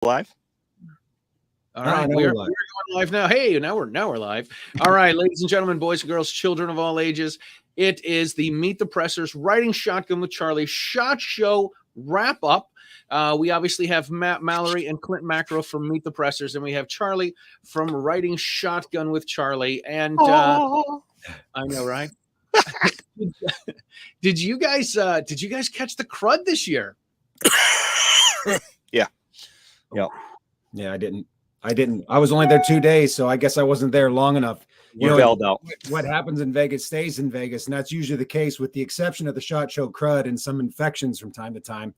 Live? All right, we're going live now. Hey, now we're live. All right, ladies and gentlemen, boys and girls, children of all ages, it is the Meet the Pressers Riding Shotgun with Charlie SHOT Show wrap up. We obviously have Matt Mallory and Clint Macro from Meet the Pressers, and we have Charlie from Riding Shotgun with Charlie. And I know, right? Did you guys catch the crud this year? Yeah. Yeah, I didn't. I was only there 2 days, so I guess I wasn't there long enough. You bailed out. What happens in Vegas stays in Vegas, and that's usually the case, with the exception of the SHOT Show crud and some infections from time to time.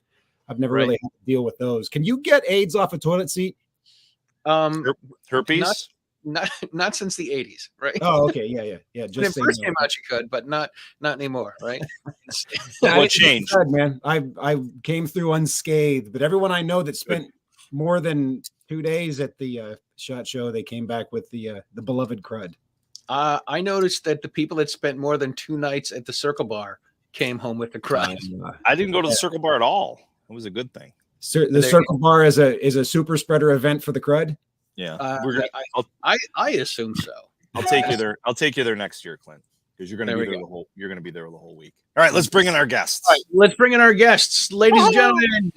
I've never really had to deal with those. Can you get AIDS off a toilet seat? Herpes? Not since the 80s, right? Oh, okay, yeah. Just when it first came out, you could, but not anymore, right? What changed, man? I came through unscathed, but everyone I know that spent more than 2 days at the SHOT Show, they came back with the beloved crud. I noticed that the people that spent more than 2 nights at the Circle came home with the crud. I didn't go to the Circle Bar at all. It was a good thing. The Circle Bar is a super spreader event for the crud. Yeah, I assume so. I'll take you there. I'll take you there next year, Clint, because you're going to be there you're going to be there the whole week. All right, let's bring in our guests. All right, let's bring in our guests, ladies and gentlemen.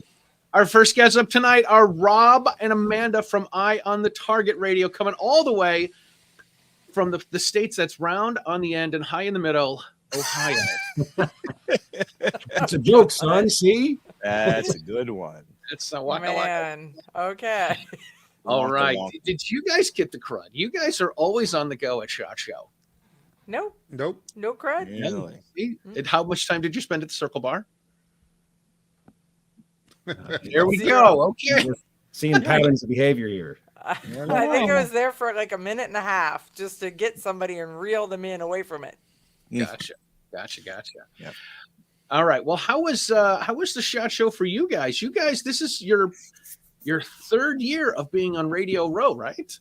Our first guests up tonight are Rob and Amanda from Eye on the Target Radio, coming all the way from the states that's round on the end and high in the middle, Ohio. That's a joke, son. See? That's a good one. It's a waka waka. Okay. All right. Did you guys get the crud? You guys are always on the go at SHOT Show. Nope. No crud. Really? And how much time did you spend at the Circle Bar? There we go. Okay. We're seeing patterns of behavior here. I think I was there for like a minute and a half just to get somebody and reel them in away from it. Gotcha. Yep. All right. Well, how was the SHOT Show for you guys? You guys, this is your third year of being on Radio Row, right?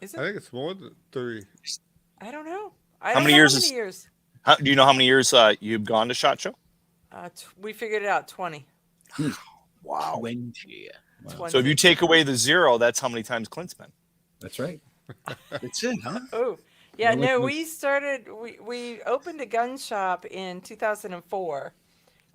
Is it? I think it's more than 3. I don't know. How many years? Do you know how many years you've gone to SHOT Show? We figured it out. 20. Wow. 20. Wow. So if you take away the 0, that's how many times Clint's been. That's right. That's it, huh? Oh, yeah. No, we started. We opened a gun shop in 2004,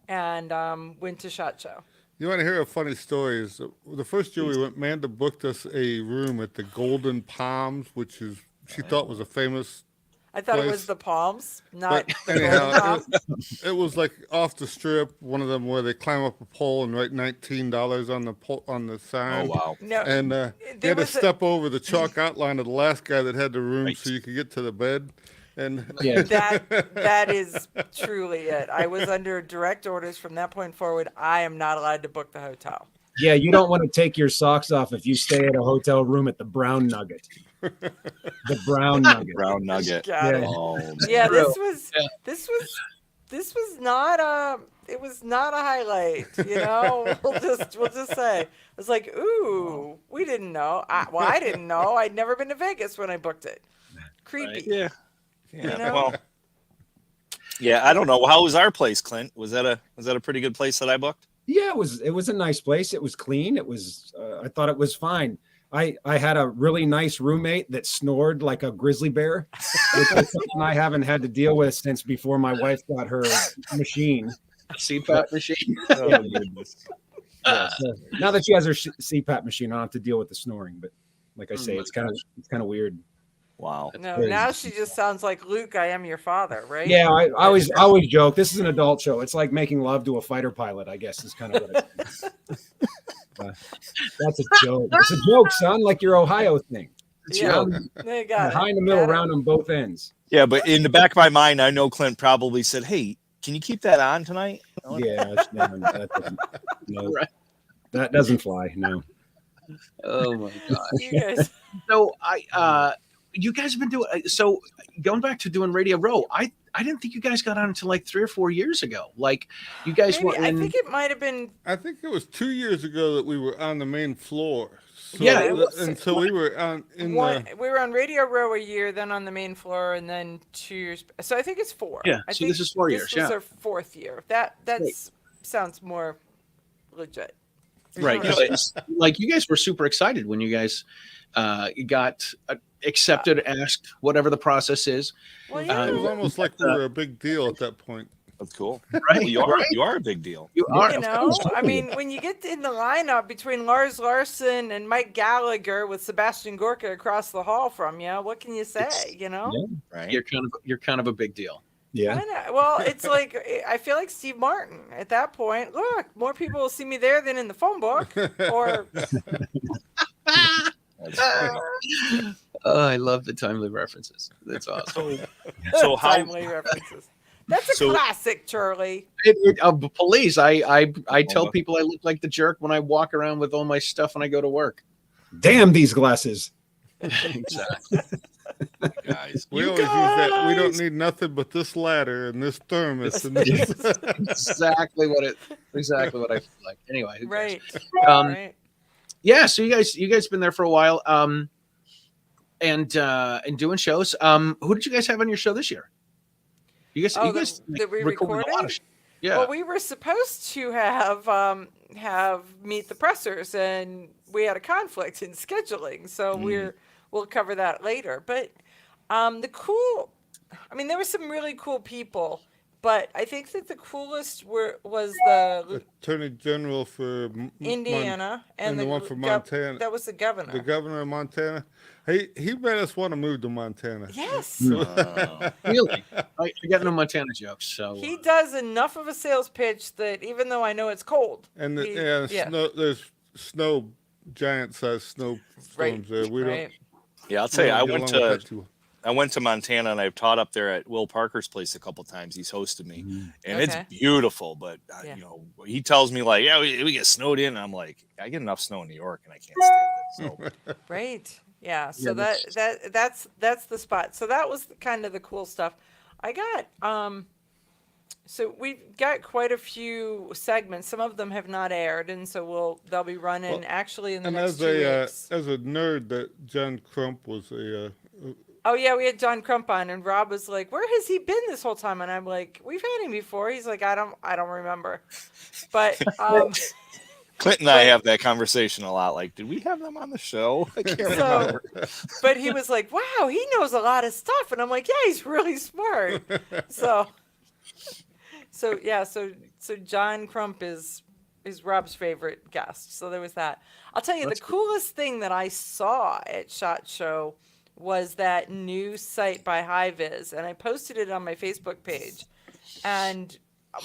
and went to SHOT Show. You want to hear a funny story? Is the first year we went, Amanda booked us a room at the Golden Palms, which she thought was a famous. I thought it was the Palms, not the anyhow, Palms. It was like off the strip, one of them where they climb up a pole and write $19 on the sign. Oh wow! No, and you had to step over the chalk outline of the last guy that had the room, so you could get to the bed. And that is truly it. I was under direct orders from that point forward. I am not allowed to book the hotel. Yeah, you don't want to take your socks off if you stay at a hotel room at the Brown Nugget. The Brown Nugget. Brown Nugget. Yeah, this was not a highlight. You know, we'll just say it was like, ooh, we didn't know. I didn't know. I'd never been to Vegas when I booked it. Creepy. Right. You know? Well, yeah, I don't know. How was our place, Clint? Was that a pretty good place that I booked? Yeah, it was a nice place. It was clean. It was I thought it was fine. I had a really nice roommate that snored like a grizzly bear, which is something I haven't had to deal with since before my wife got her machine. CPAP machine. Oh, goodness. So now that she has her CPAP machine, I don't have to deal with the snoring. But like I say, it's kind of weird. Wow. No, now she just sounds like Luke. I am your father, right? Yeah, I always joke. This is an adult show. It's like making love to a fighter pilot, I guess, is kind of what it is. That's a joke. It's a joke, son, like your Ohio thing. It's they got high in the middle, round on both ends. Yeah, but in the back of my mind, I know Clint probably said, "Hey, can you keep that on tonight?" Yeah, that doesn't fly. No. Oh my gosh. So you guys have been doing so. Going back to doing Radio Row, I didn't think you guys got on until like 3 or 4 years ago. Like you guys were. I think it might have been. I think it was 2 years ago that we were on the main floor. So, yeah, so we were on we were on Radio Row a year, then on the main floor, and then 2 years. So I think it's 4. Yeah, I so think this is 4 years. This was our 4th year. That sounds more legit. Right. No, it's like you guys were super excited when you guys got accepted, asked, whatever the process is. Well, It yeah. was almost like we were a big deal at that point. That's cool. Right. You are a big deal. You are. You know, I mean, when you get in the lineup between Lars Larson and Mike Gallagher with Sebastian Gorka across the hall from you, what can you say? You know, Right. You're kind of a big deal. Yeah. well, it's like I feel like Steve Martin at that point. Look, more people will see me there than in the phone book. Or Oh, I love the timely references. That's awesome. So how? timely references. That's a classic, Charlie. Police. I tell people I look like the jerk when I walk around with all my stuff when I go to work. Damn these glasses. Exactly. Guys, We always use that. We don't need nothing but this ladder and this thermos and this. exactly what I feel like. Anyway, who cares? Right. Right. Yeah. So you guys been there for a while, and doing shows. Who did you guys have on your show this year? You guys that we recorded? a lot of yeah. Well, we were supposed to have Meet the Pressers, and we had a conflict in scheduling, so we'll cover that later. But there were some really cool people, but I think that the coolest was the Attorney General for Indiana and the one for Montana. That was the governor. The governor of Montana. He made us want to move to Montana. Yes. Really? I got no Montana jokes. So He does enough of a sales pitch that even though I know it's cold, And snow, there's snow, giant-sized snowstorms there. We don't. Yeah, I'll tell you, I get went along with that too. I went to Montana and I've taught up there at Will Parker's place a couple times. He's hosted me, and it's beautiful. But you know, he tells me like, yeah, we get snowed in. And I'm like, I get enough snow in New York, and I can't stand it. So right? Yeah. So that's the spot. So that was kind of the cool stuff. I got so we've got quite a few segments. Some of them have not aired, and so they'll be running actually in the next 2 weeks. As a nerd, that John Crump was a. Oh yeah, we had John Crump on, and Rob was like, "Where has he been this whole time?" And I'm like, "We've had him before." He's like, "I don't remember," but Klint and I have that conversation a lot. Like, did we have them on the show? I can't remember. But he was like, "Wow, he knows a lot of stuff," and I'm like, "Yeah, he's really smart." So John Crump is Rob's favorite guest. So there was that. I'll tell you, the coolest thing that I saw at SHOT Show was that new site by High-Vis, and I posted it on my Facebook page, and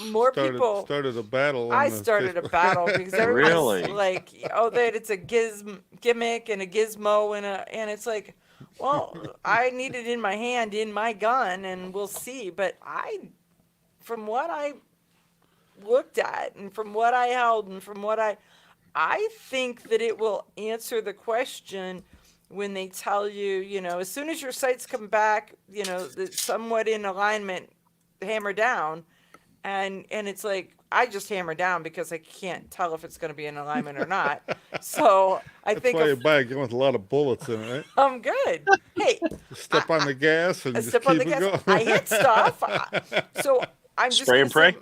more people started a battle. I started a battle because everybody's Really? like, "Oh, that it's a gimmick and a gizmo and it's like, well, I need it in my hand, in my gun, and we'll see." But from what I looked at, and from what I held, and from what I think that it will answer the question when they tell you, you know, as soon as your sights come back, you know, somewhat in alignment, hammer down. And it's like, I just hammer down because I can't tell if it's going to be in alignment or not. So That's why you buy a gun with a lot of bullets in it, right? I'm good. Hey, Step on the gas and just step keep on the it gas. going. I hit stuff. So I'm just Spray and pray?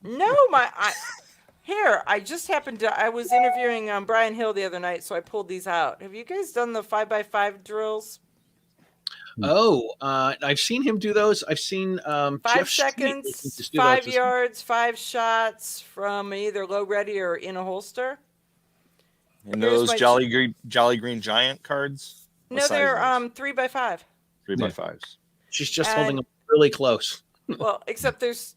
No, I just happened to, I was interviewing Brian Hill the other night, so I pulled these out. Have you guys done the 5x5 drills? Oh, I've seen him do those. I've seen 5 Jeff seconds, 5 yards, 5 shots from either low ready or in a holster. And those Jolly Green Giant cards? No, they're 3x5. 3x5s. She's just holding them really close. Well, except there's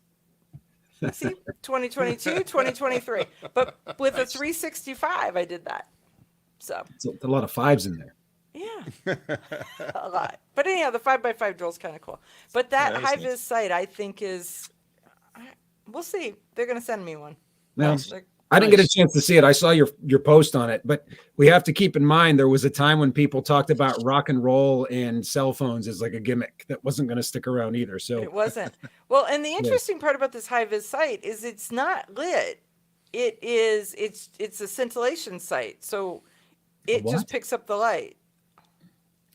2022, 2023. But with a 365, I did that. So it's a lot of fives in there. Yeah, a lot. But anyhow, the 5x5 drill is kind of cool. But that High-Vis site, I think, is, we'll see. They're going to send me one. Now, I didn't get a chance to see it. I saw your post on it, but we have to keep in mind there was a time when people talked about rock and roll and cell phones as like a gimmick that wasn't going to stick around either. So it wasn't. Well, and the interesting part about this High-Vis site is it's not lit. It's a scintillation site, so it just picks up the light.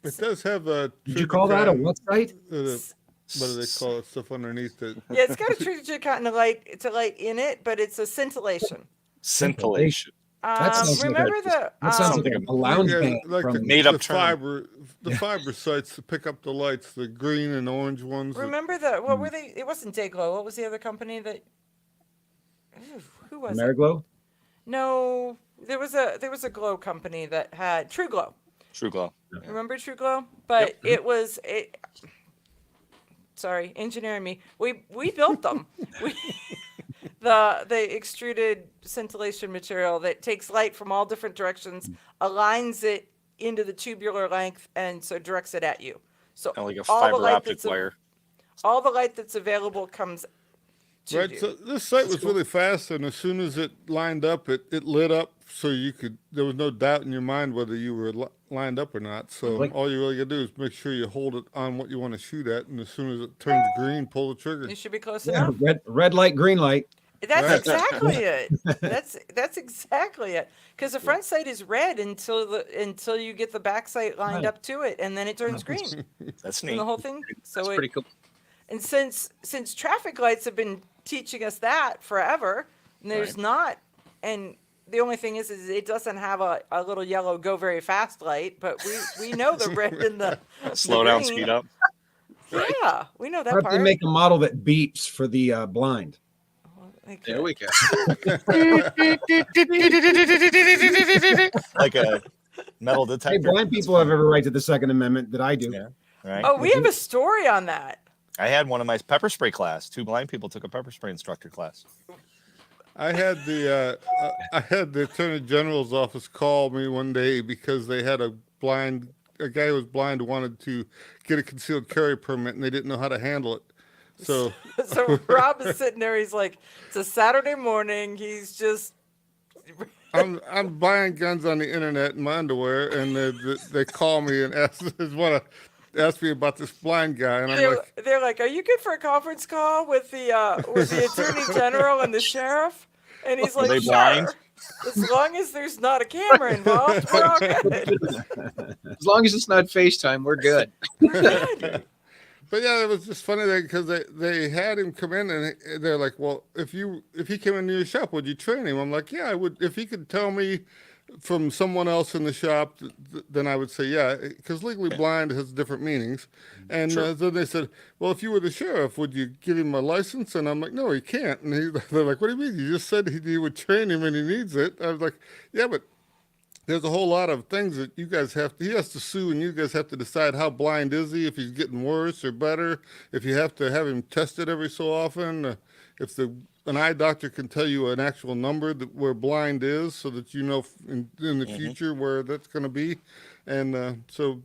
It does have a. Did you call that a what site? What do they call it? Stuff underneath it. Yeah, it's got a trigicot and a light. It's a light in it, but it's a scintillation. Scintillation. Remember that sounds like a lounge band like from made-up the fiber sites to pick up the lights, the green and orange ones. Remember what were they? It wasn't Dayglow. What was the other company that? Who was it? Ameriglow? No, there was a glow company that had True Glow. True Glow. Remember True Glow? But it was sorry, engineering me. We built them. The extruded scintillation material that takes light from all different directions, aligns it into the tubular length, and so directs it at you. So Like a all the fiber light optic wire. all the light that's available comes to Right. you. So this site was really fast, and as soon as it lined up, it lit up, so there was no doubt in your mind whether you were lined up or not. So all you really got to do is make sure you hold it on what you want to shoot at, and as soon as it turns green, pull the trigger. You should be close enough. Red light, green light. That's exactly it. That's exactly it. Because the front sight is red until you get the back sight lined up to it, and then it turns green. That's And neat. the whole thing. That's pretty cool. And since traffic lights have been teaching us that forever, and there's not, and the only thing is it doesn't have a little yellow go very fast light, but we know the red and the Slow the down, green. speed up. Yeah, we know that How part. about they make a model that beeps for the blind? There we go. Like a metal Hey, detector. blind people have every right to the Second Amendment that I do. Yeah. Right. Oh, we have a story on that. I had one of my pepper spray class. 2 blind people took a pepper spray instructor class. I had the Attorney General's office call me one day because they had a guy who was blind who wanted to get a concealed carry permit, and they didn't know how to handle it. So Rob is sitting there. He's like, it's a Saturday morning. He's just. I'm buying guns on the internet in my underwear, and they call me and want to ask me about this blind guy, and They're like, are you good for a conference call with the Attorney General and the sheriff? And he's like, they sure. blind? As long as there's not a camera involved, we're all good. As long as it's not FaceTime, we're good. But yeah, it was just funny because they had him come in, and they're like, well, if he came into your shop, would you train him? I'm like, yeah, I would. If he could tell me from someone else in the shop, then I would say, yeah, because legally blind has different meanings. And then they said, well, if you were the sheriff, would you give him a license? And I'm like, no, he can't. And they're like, what do you mean? You just said you would train him and he needs it. I was like, yeah, but there's a whole lot of things that you guys he has to sue, and you guys have to decide how blind is he, if he's getting worse or better, if you have to have him tested every so often, if an eye doctor can tell you an actual number where blind is, so that you know in the future where that's going to be. And so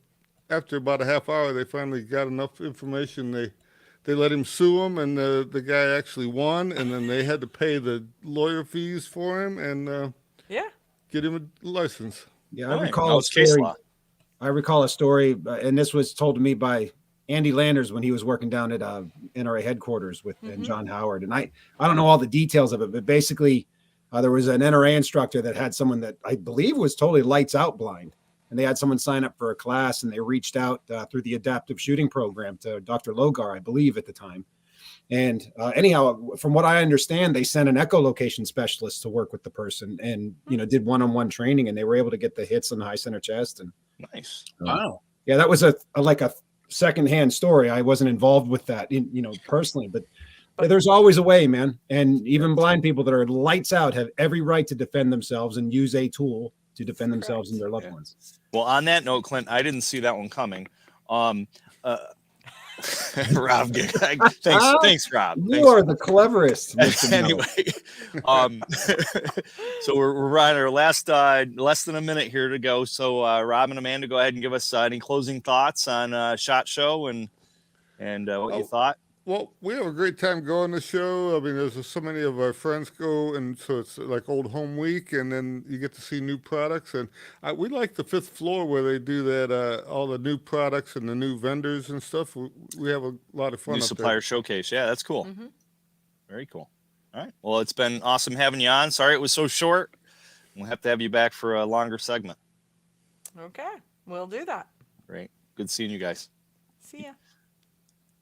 after about a half hour, they finally got enough information. They let him sue him, and the guy actually won, and then they had to pay the lawyer fees for him, and get him a license. Yeah, I recall a story. I recall a story, and this was told to me by Andy Landers when he was working down at NRA headquarters with and John Howard. And I don't know all the details of it, but basically there was an NRA instructor that had someone that I believe was totally lights out blind. And they had someone sign up for a class, and they reached out through the adaptive shooting program to Dr. Logar, I believe at the time. And anyhow, from what I understand, they sent an echolocation specialist to work with the person, and did one-on-one training, and they were able to get the hits on the high center chest. And nice. Wow. Yeah, that was a secondhand story. I wasn't involved with that, personally, but there's always a way, man. And even blind people that are lights out have every right to defend themselves and use a tool to defend themselves and their loved ones. Well, on that note, Clint, I didn't see that one coming. Rob, thanks, Rob. You are the cleverest. Anyway, so we're right our last less than a minute here to go. So Rob and Amanda, go ahead and give us any closing thoughts on SHOT Show and what you thought. Well, we have a great time going to the show. I mean, there's so many of our friends go, and so it's like old home week, and then you get to see new products. And we like the 5th floor where they do that, all the new products and the new vendors and stuff. We have a lot of fun. New up supplier there. showcase. Yeah, that's cool. Very cool. All right. Well, it's been awesome having you on. Sorry it was so short. We'll have to have you back for a longer segment. Okay, we'll do that. Great. Good seeing you guys. See ya.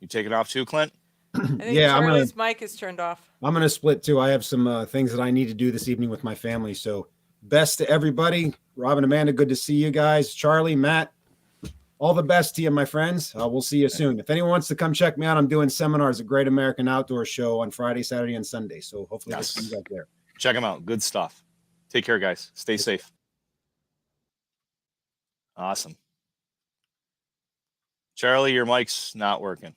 You taking off too, Clint? I think Yeah, Charlie's mic is turned off. I'm going to split too. I have some things that I need to do this evening with my family. So best to everybody. Rob and Amanda, good to see you guys. Charlie, Matt, all the best to you, my friends. We'll see you soon. If anyone wants to come check me out, I'm doing seminars at Great American Outdoor Show on Friday, Saturday, and Sunday. So hopefully we'll see you guys there. Check them out. Good stuff. Take care, guys. Stay safe. Awesome. Charlie, your mic's not working.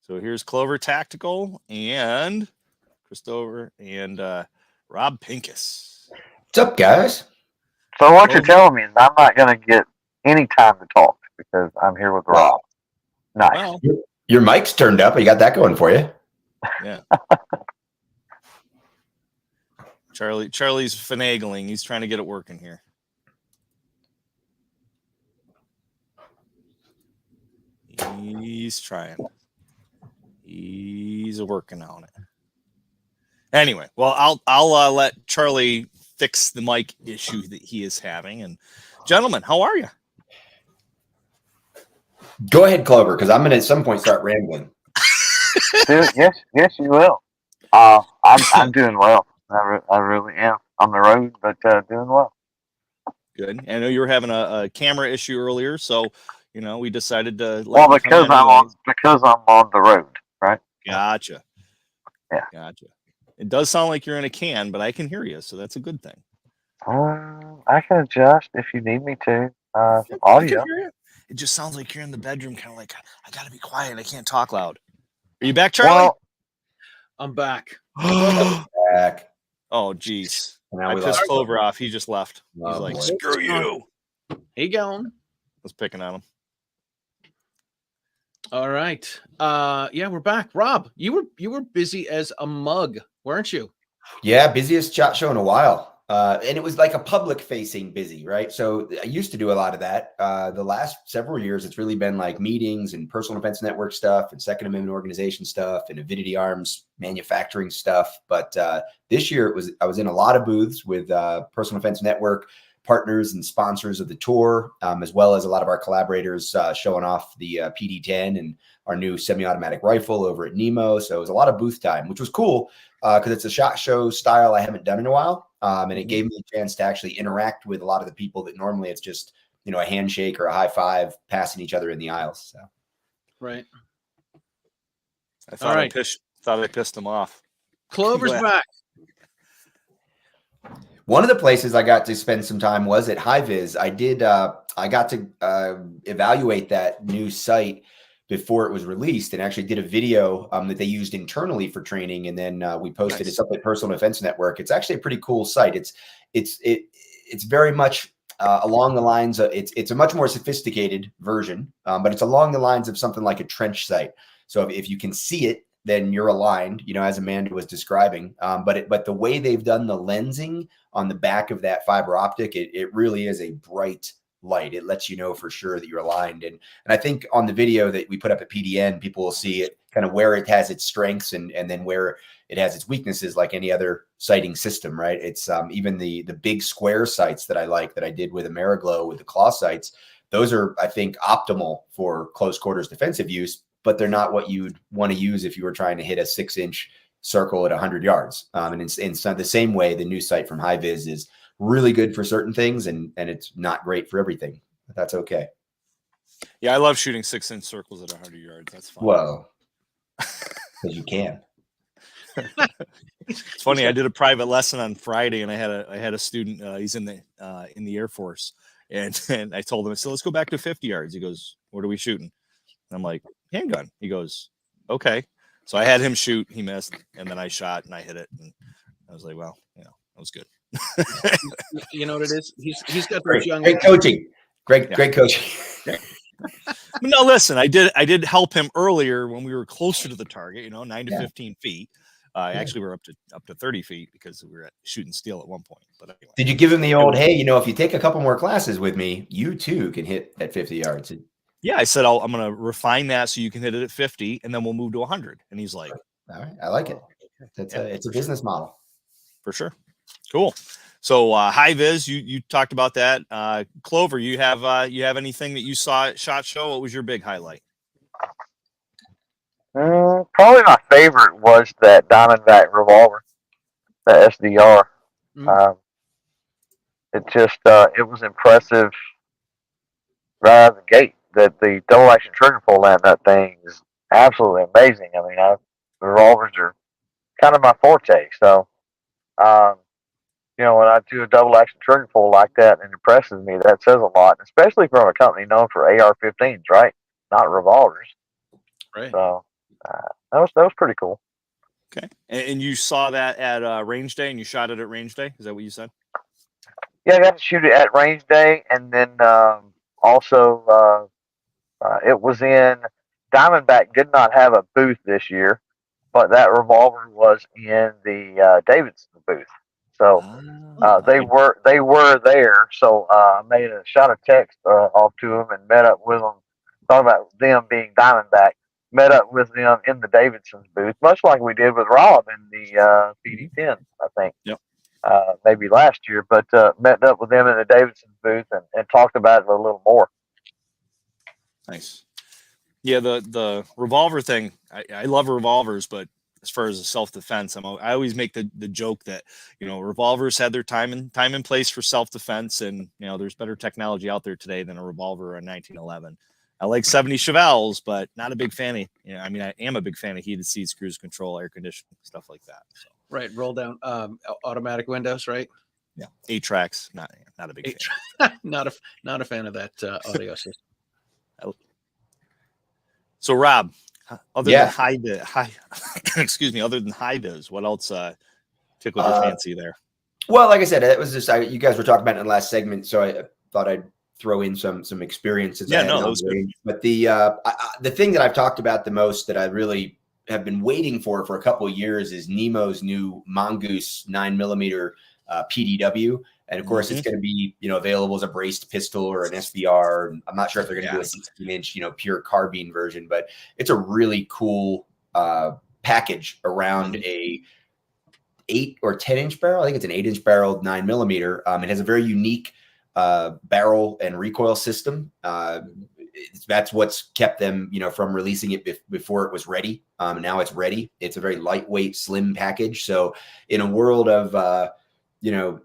So here's Clover Tactical and Christopher and Rob Pincus. What's up, guys? So what you're telling me is I'm not going to get any time to talk because I'm here with Rob. Nice. Well, your mic's turned up. You got that going for you. Yeah. Charlie's finagling. He's trying to get it working here. He's trying. He's working on it. Anyway, well, I'll let Charlie fix the mic issue that he is having. And gentlemen, how are you? Go ahead, Clover, because I'm going to at some point start rambling. Dude, yes, you will. I'm doing well. I really am on the road, but doing well. Good. I know you were having a camera issue earlier, so we decided to. Well, because I'm on the road, right? Gotcha. Yeah. Gotcha. It does sound like you're in a can, but I can hear you, so that's a good thing. I can adjust if you need me to. I Audio. can hear you. It just sounds like you're in the bedroom, kind of like, I got to be quiet. I can't talk loud. Are you back, Charlie? Well, I'm back. Back. Oh, geez. Now I we pissed lost Clover off. He just left. Oh, He's like, boy. screw you. Hey, going. I was picking on him. All right. Yeah, we're back. Rob, you were busy as a mug, weren't you? Yeah, busiest chat show in a while. And it was like a public facing busy, right? So I used to do a lot of that. The last several years, it's really been like meetings and personal defense network stuff and Second Amendment organization stuff and Avidity Arms manufacturing stuff. But this year I was in a lot of booths with personal defense network partners and sponsors of the tour, as well as a lot of our collaborators showing off the PD-10 and our new semi-automatic rifle over at Nemo. So it was a lot of booth time, which was cool because it's a SHOT Show style I haven't done in a while. And it gave me a chance to actually interact with a lot of the people that normally it's just, a handshake or a high five passing each other in the aisles. So. Right. I thought I pissed him off. Clover's back. One of the places I got to spend some time was at High-Vis. I got to evaluate that new site before it was released and actually did a video that they used internally for training. And then we posted it up at Personal Defense Network. It's actually a pretty cool site. It's very much along the lines of, it's a much more sophisticated version, but it's along the lines of something like a trench site. So if you can see it, then you're aligned, as Amanda was describing. But the way they've done the lensing on the back of that fiber optic, it really is a bright light. It lets you know for sure that you're aligned. And I think on the video that we put up at PDN, people will see it kind of where it has its strengths and then where it has its weaknesses, like any other sighting system, right? It's even the big square sights that I did with Ameriglow with the claw sights. Those are, I think, optimal for close quarters defensive use, but they're not what you'd want to use if you were trying to hit a 6-inch circle at 100 yards. And in the same way, the new sight from High-Vis is really good for certain things, and it's not great for everything. But that's okay. Yeah, I love shooting 6-inch circles at 100 yards. That's fine. Well, because you can. It's funny. I did a private lesson on Friday, and I had a student. He's in the Air Force, and I told him, so let's go back to 50 yards. He goes, "What are we shooting?" I'm like, "Handgun." He goes, "Okay." So I had him shoot. He missed, and then I shot and I hit it, and I was like, "Well, that was good." You know what it is? He's got great, those young great coaching. Great coaching. No, listen, I did help him earlier when we were closer to the target. 9 to 15 feet. Actually, we're up to 30 feet because we were shooting steel at one point. But anyway. Did you give him the old, hey, if you take a couple more classes with me, you too can hit at 50 yards? Yeah, I said I'm going to refine that so you can hit it at 50, and then we'll move to 100. And he's like, "All right, I like it. It's a business model for sure." Cool. So High-Vis, you talked about that. Clover, you have anything that you saw at SHOT Show? What was your big highlight? Probably my favorite was that Diamondback revolver, that SDR. It just it was impressive right out of the gate that the double action trigger pull on that thing is absolutely amazing. I mean, revolvers are kind of my forte, so when I do a double action trigger pull like that and it impresses me, that says a lot, especially from a company known for AR-15s, right? Not revolvers. Right. So that was pretty cool. Okay. And you saw that at range day, and you shot it at range day? Is that what you said? Yeah, I got to shoot it at range day, and then also it was in Diamondback. Did not have a booth this year, but that revolver was in the Davidson booth. So they were there. So I made a shot of text off to them and met up with them. Talking about them being Diamondback, met up with them in the Davidson's booth, much like we did with Rob in the PD10, I think. Yep. Maybe last year, but met up with them in the Davidson's booth and talked about it a little more. Nice. Yeah, the revolver thing. I love revolvers, but as far as self-defense, I always make the joke that revolvers had their time and place for self-defense, and there's better technology out there today than a revolver in 1911. I like 70 Chevelles, but not a big fan of. I am a big fan of heated seats, cruise control, air conditioning, stuff like that. So. Right, roll down automatic windows, right? Yeah, 8 tracks. Not a big fan. not a fan of that audio system. So Rob, other than excuse me, other than high vis, what else tickled your fancy there? Well, like I said, it was just you guys were talking about it in the last segment, so I thought I'd throw in some experiences. Yeah, no, that was good. But the thing that I've talked about the most that I really have been waiting for a couple of years is Nemo's new Mongoose 9mm PDW. And of course, it's going to be, available as a braced pistol or an SBR. I'm not sure if they're going to do a 16-inch, pure carbine version, but it's a really cool package around a 8 or 10-inch barrel. I think it's an 8-inch barrel 9mm. It has a very unique barrel and recoil system. That's what's kept them, from releasing it before it was ready. Now it's ready. It's a very lightweight, slim package. So in a world of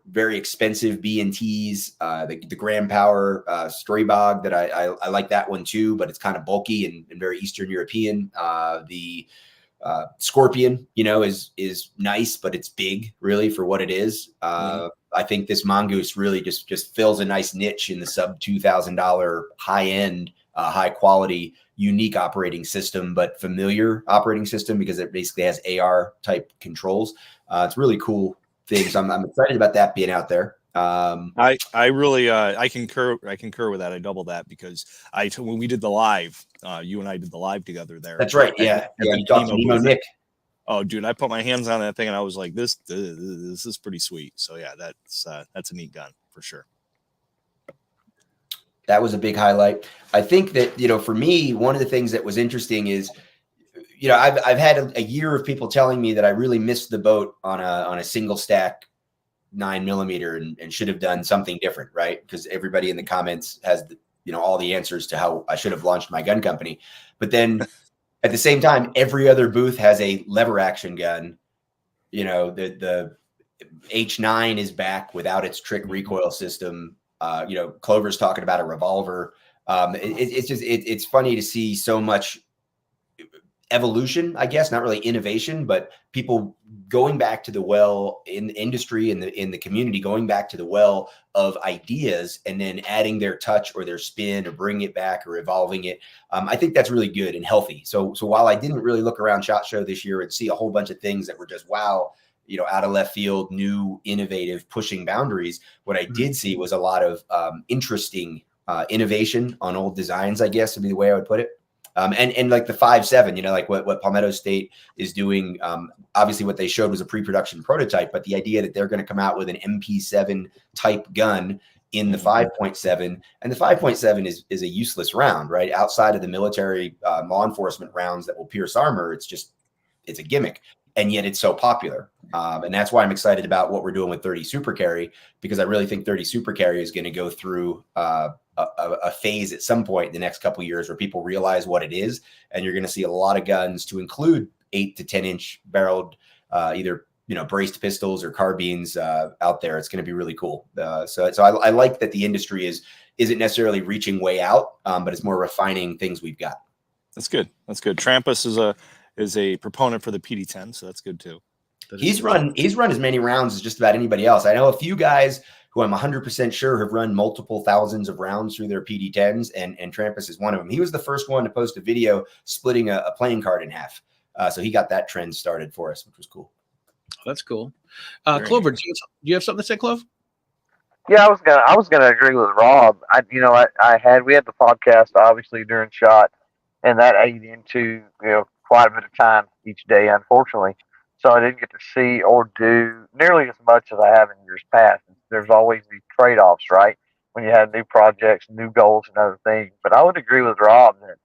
very expensive B&Ts, the Grand Power Strabog that I like that one too, but it's kind of bulky and very Eastern European. The Scorpion, is nice, but it's big really for what it is. I think this Mongoose really just fills a nice niche in the sub $2,000 high end, high quality, unique operating system, but familiar operating system because it basically has AR type controls. It's really cool things. I'm excited about that being out there. I really I concur with that. I double that because when we did the live, you and I did the live together there. That's right. Yeah. You talked to Nemo Nick. Oh, dude, I put my hands on that thing and I was like, this is pretty sweet. So yeah, that's a neat gun for sure. That was a big highlight. I think that, for me, one of the things that was interesting is, I've had a year of people telling me that I really missed the boat on a single stack 9mm and should have done something different, right? Because everybody in the comments has all the answers to how I should have launched my gun company. But then at the same time, every other booth has a lever action gun. The H9 is back without its trick recoil system. Clover's talking about a revolver. It's funny to see so much evolution, I guess, not really innovation, but people going back to the well in the industry and in the community, going back to the well of ideas and then adding their touch or their spin or bringing it back or evolving it. I think that's really good and healthy. So while I didn't really look around SHOT Show this year and see a whole bunch of things that were just, wow, out of left field, new, innovative, pushing boundaries, what I did see was a lot of interesting innovation on old designs, I guess would be the way I would put it. And like the 5.7, like what Palmetto State is doing. Obviously what they showed was a pre-production prototype, but the idea that they're going to come out with an MP7 type gun in the 5.7, and the 5.7 is a useless round, right? Outside of the military law enforcement rounds that will pierce armor, it's a gimmick. And yet it's so popular. And that's why I'm excited about what we're doing with 30 Super Carry, because I really think 30 Super Carry is going to go through a phase at some point in the next couple of years where people realize what it is. And you're going to see a lot of guns, to include 8 to 10 inch barreled, either braced pistols or carbines out there. It's going to be really cool. So I like that the industry isn't necessarily reaching way out, but it's more refining things we've got. That's good. That's good. Trampus is a proponent for the PD10, so that's good too. He's run as many rounds as just about anybody else. I know a few guys who I'm 100% sure have run multiple thousands of rounds through their PD10s, and Trampus is one of them. He was the first one to post a video splitting a playing card in half. So he got that trend started for us, which was cool. That's cool. Clover, do you have something to say, Clove? Yeah, I was gonna agree with Rob. We had the podcast obviously during SHOT, and that ate into quite a bit of time each day, unfortunately. So I didn't get to see or do nearly as much as I have in years past. There's always these trade-offs, right? When you have new projects, new goals, and other things. But I would agree with Rob that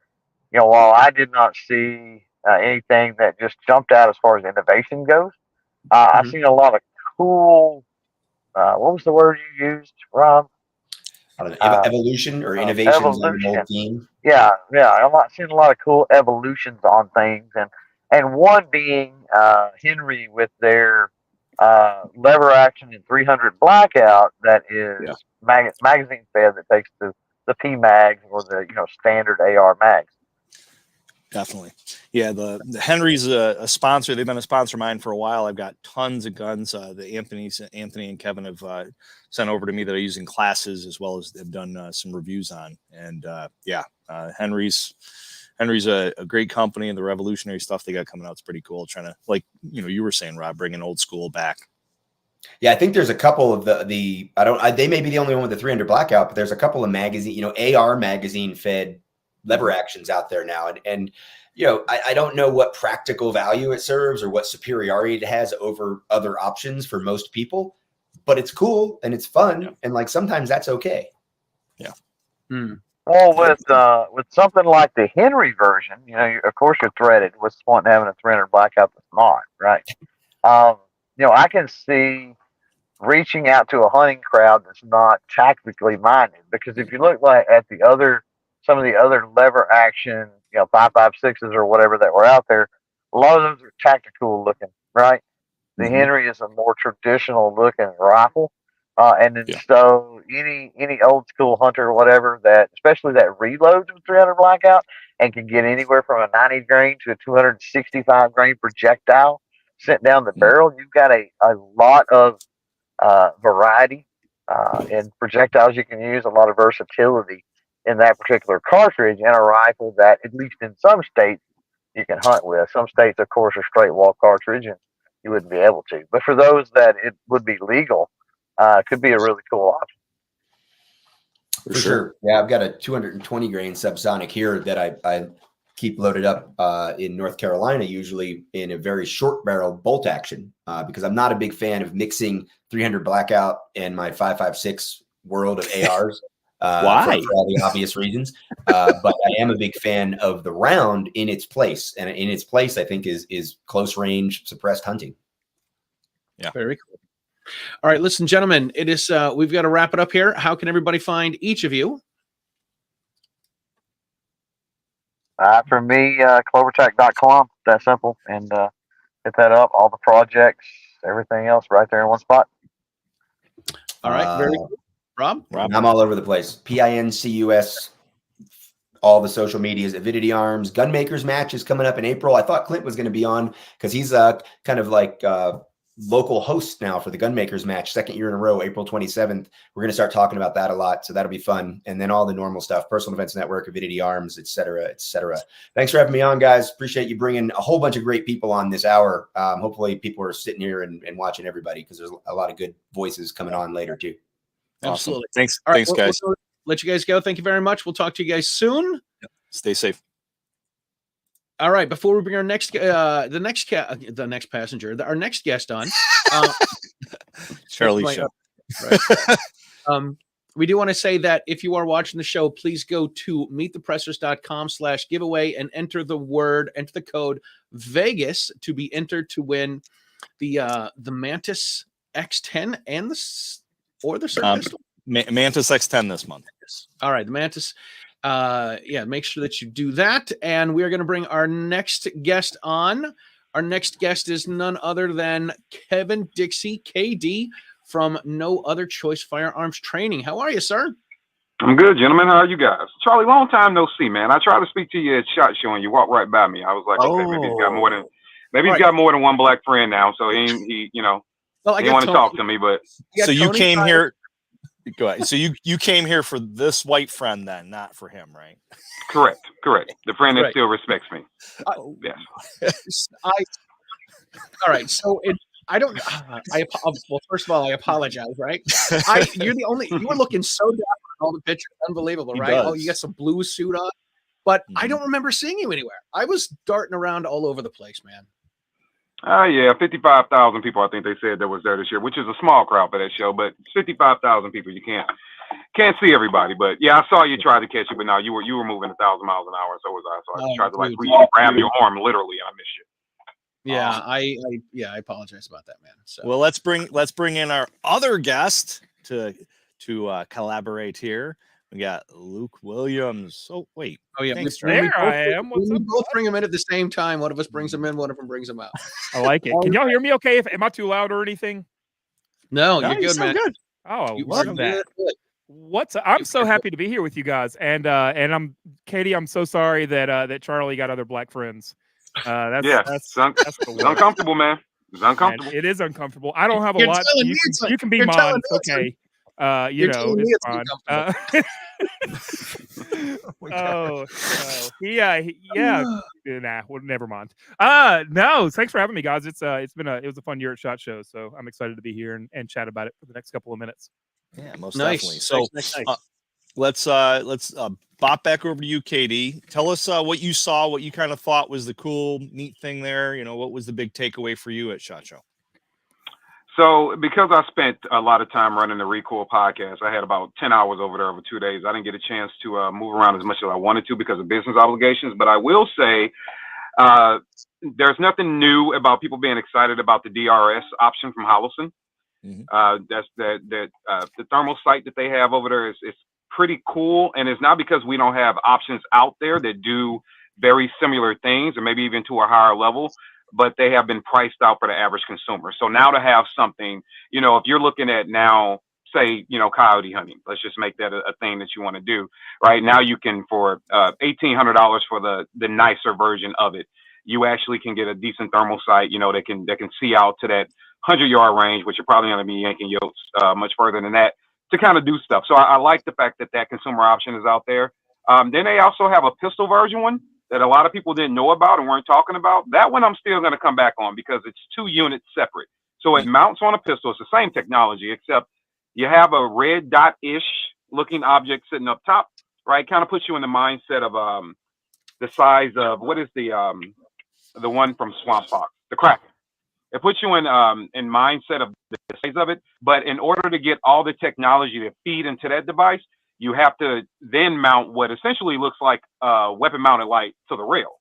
while I did not see anything that just jumped out as far as innovation goes, I've seen a lot of cool. What was the word you used, Rob? Evolution or innovations on the old team. Yeah. I'm seeing a lot of cool evolutions on things, and one being Henry with their lever action and 300 blackout that is magazine fed, that takes the P mags or the standard AR mags. Definitely. Yeah, the Henry's a sponsor. They've been a sponsor of mine for a while. I've got tons of guns. The Anthony and Kevin have sent over to me that I use in classes, as well as they've done some reviews on. And Henry's a great company, and the revolutionary stuff they got coming out is pretty cool. Trying to, like you were saying, Rob, bringing old school back. Yeah, I think there's a couple of they may be the only one with the 300 blackout, but there's a couple of magazine, AR magazine fed lever actions out there now. And I don't know what practical value it serves or what superiority it has over other options for most people, but it's cool and it's fun. And like, sometimes that's okay. Yeah. Well, with something like the Henry version, of course you're threaded. What's the point in having a 300 blackout that's not, right? I can see reaching out to a hunting crowd that's not tactically minded, because if you look at some of the other lever action, 5.56s or whatever that were out there, a lot of those are tactical looking, right? The Henry is a more traditional looking rifle. So any old school hunter or whatever especially that reloads with 300 blackout and can get anywhere from a 90 grain to a 265 grain projectile sent down the barrel, you've got a lot of variety in projectiles you can use, a lot of versatility in that particular cartridge, and a rifle that, at least in some states, you can hunt with. Some states, of course, are straight wall cartridge, and you wouldn't be able to. But for those that it would be legal, could be a really cool option. For sure. Yeah, I've got a 220 grain subsonic here that I keep loaded up in North Carolina, usually in a very short barrel bolt action, because I'm not a big fan of mixing 300 blackout and my 5.56 world of ARs. Why? For all the obvious reasons. But I am a big fan of the round in its place. And in its place, I think, is close range suppressed hunting. Yeah. Very cool. All right, listen, gentlemen, it is we've got to wrap it up here. How can everybody find each of you? For me, clovertech.com, that simple. And hit that up, all the projects, everything else right there in one spot. All right, very cool. Rob? I'm all over the place. Pincus, all the social medias, Avidity Arms, Gunmakers match is coming up in April. I thought Klint was going to be on because he's kind of like local host now for the Gunmakers match, second year in a row, April 27th. We're going to start talking about that a lot, so that'll be fun. And then all the normal stuff, Personal Defense Network, Avidity Arms, et cetera, et cetera. Thanks for having me on, guys. Appreciate you bringing a whole bunch of great people on this hour. Hopefully people are sitting here and watching everybody, because there's a lot of good voices coming on later too. Absolutely. Awesome. Thanks. All right, Thanks, guys. We'll let you guys go. Thank you very much. We'll talk to you guys soon. Yep. Stay safe. All right. Before we bring our next passenger, our next guest on, Charlie show. Right. We do want to say that if you are watching the show, please go to meetthepressers.com/giveaway and enter the code Vegas to be entered to win the Mantis X10 and the pistol? Mantis X10 this month. All right, the Mantis. Make sure that you do that. And we're going to bring our next guest on. Our next guest is none other than Kevin Dixie, KD, from No Other Choice Firearms Training. How are you, sir? I'm good, gentlemen. How are you guys? Charlie, long time no see, man. I tried to speak to you at SHOT Show and you walked right by me. I was like, okay, maybe he's got more than got more than one black friend now. So he you know, he didn't want to talk to me, but so you came here. Go ahead. So you came here for this white friend then, not for him, right? Correct. The friend that still respects me. Yes. All right. So well, first of all, I apologize, right? You were looking so dapper in all the pictures. Unbelievable, right? Oh, you got some blue suit on. But I don't remember seeing you anywhere. I was darting around all over the place, man. Yeah, 55,000 people, I think they said that was there this year, which is a small crowd for that show, but 55,000 people, you can't see everybody. But yeah, I saw you try to catch it, but no, you were moving 1,000 miles an hour, and so was I. So I tried to reach and grab your arm literally, and I missed you. Yeah, I apologize about that, man. So well, let's bring in our other guest to collaborate here. We got Luke Williams. Oh wait. Oh yeah. Thanks, there I am. We both bring them in at the same time. One of us brings them in. One of them brings them out. I like it. Can y'all hear me? Okay. Am I too loud or anything? No, you're good, man. Good. Oh, I You love are that. good. I'm so happy to be here with you guys. And I'm Katie. I'm so sorry that Charlie got other black friends. That's uncomfortable, man. It's uncomfortable. Man, it is uncomfortable. I don't have a lot. You can be mine. It's okay. You know, it's fine. Nah, well, never mind. No, thanks for having me, guys. It was a fun year at SHOT Show, so I'm excited to be here and chat about it for the next couple of minutes. Yeah, most definitely. So let's bop back over to you, KD. Tell us what you saw, what you kind of thought was the cool, neat thing there. You know, what was the big takeaway for you at SHOT Show? So because I spent a lot of time running the Recoil podcast, I had about 10 hours over there over 2 days. I didn't get a chance to move around as much as I wanted to because of business obligations. But I will say there's nothing new about people being excited about the DRS option from Holosun. That's the thermal sight that they have over there is pretty cool. And it's not because we don't have options out there that do very similar things or maybe even to a higher level, but they have been priced out for the average consumer. So now to have something, you know, if you're looking at now, say, you know, coyote hunting, let's just make that a thing that you want to do right now. You can, for $1,800 for the nicer version of it, you actually can get a decent thermal sight, you know, that can see out to that 100-yard range, which you're probably going to be yanking yotes much further than that to kind of do stuff. So I like the fact that consumer option is out there. Then they also have a pistol version one that a lot of people didn't know about and weren't talking about. That one I'm still going to come back on because it's 2 units separate. So it mounts on a pistol. It's the same technology, except you have a red dot-ish looking object sitting up top, right? Kind of puts you in the mindset of the size of, what is the one from Swamp Fox, the Kraken. It puts you in mindset of the size of it. But in order to get all the technology to feed into that device, you have to then mount what essentially looks like a weapon mounted light to the rail.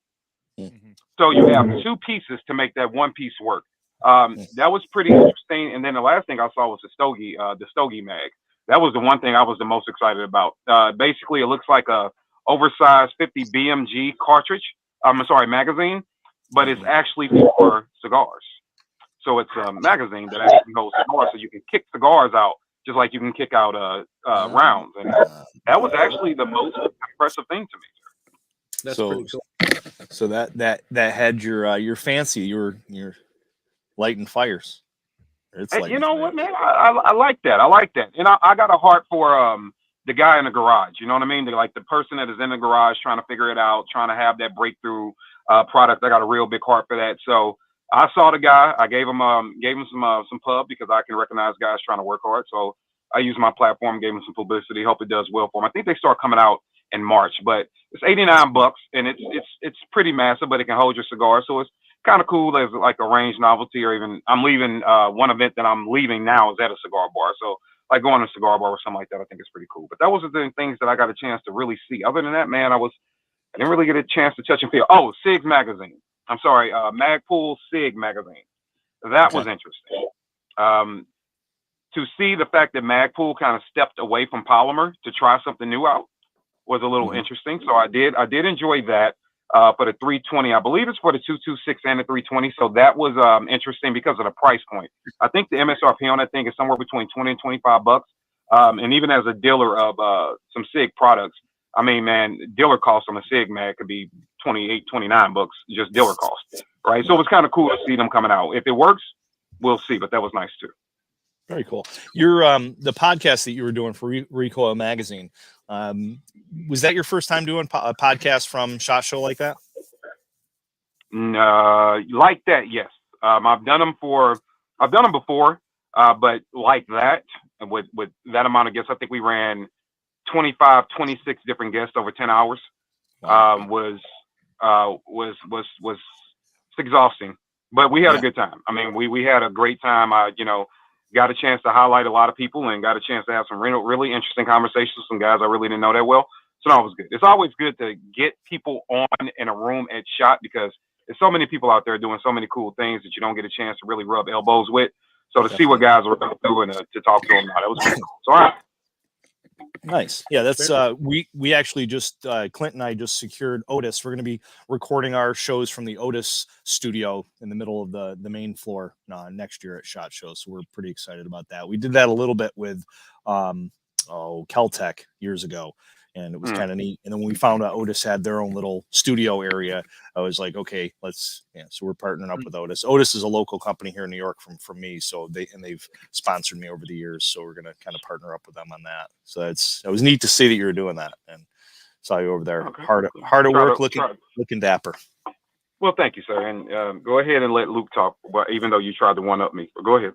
So you have 2 pieces to make that one piece work. That was pretty interesting. And then the last thing I saw was the Stogie mag. That was the one thing I was the most excited about. Basically, it looks like a oversized 50 BMG magazine, but it's actually for cigars. So it's a magazine that actually holds cigars, so you can kick cigars out just like you can kick out rounds. And that was actually the most impressive thing to me. That's pretty cool. So that had your fancy, your lighting fires. You know what, man? I like that. I like that. And I got a heart for the guy in the garage. You know what I mean? Like the person that is in the garage trying to figure it out, trying to have that breakthrough product. I got a real big heart for that. So I saw the guy. I gave him some pub because I can recognize guys trying to work hard. So I used my platform, gave him some publicity. Hope it does well for him. I think they start coming out in March, but it's $89 and it's pretty massive, but it can hold your cigar. So it's kind of cool as like a range novelty, or even I'm leaving one event that I'm leaving now is at a cigar bar. So like going to a cigar bar or something like that, I think it's pretty cool. But that was the things that I got a chance to really see. Other than that, man, I didn't really get a chance to touch and feel. Oh, SIG magazine. I'm sorry, Magpul SIG magazine. That was interesting. To see the fact that Magpul kind of stepped away from polymer to try something new out was a little interesting. So I did enjoy that. for the 320. I believe it's for the 226 and the 320. So that was interesting because of the price point. I think the MSRP on that thing is somewhere between 20 and 25 bucks. And even as a dealer of some SIG products, I mean, man, dealer cost on a SIG mag could be 28, 29 bucks, just dealer cost, right? So it was kind of cool to see them coming out. If it works, we'll see, but that was nice too. Very cool. Your the podcast that you were doing for Recoil Magazine, was that your first time doing a podcast from SHOT Show like that? Like that, yes. I've done them before, but like that, with that amount of guests, I think we ran 25, 26 different guests over 10 hours. Was exhausting, but we had a good time. I mean, we had a great time. I got a chance to highlight a lot of people and got a chance to have some really interesting conversations with some guys I really didn't know that well. So that was good. It's always good to get people on in a room at SHOT because there's so many people out there doing so many cool things that you don't get a chance to really rub elbows with. So to see what guys were doing to talk to them, that was pretty cool. So all right. Nice. Yeah, that's we actually just Klint and I just secured Otis. We're going to be recording our shows from the Otis studio in the middle of the main floor next year at SHOT Show. So we're pretty excited about that. We did that a little bit with Keltec years ago, and it was kind of neat. And then when we found out Otis had their own little studio area, I was like, okay, so we're partnering up with Otis. Otis is a local company here in New York from me, so they've sponsored me over the years, so we're gonna kind of partner up with them on that. So it was neat to see that you were doing that, and saw you over there, hard at work, looking dapper. Well, thank you, sir, and go ahead and let Luke talk. Well, even though you tried to one up me, but go ahead.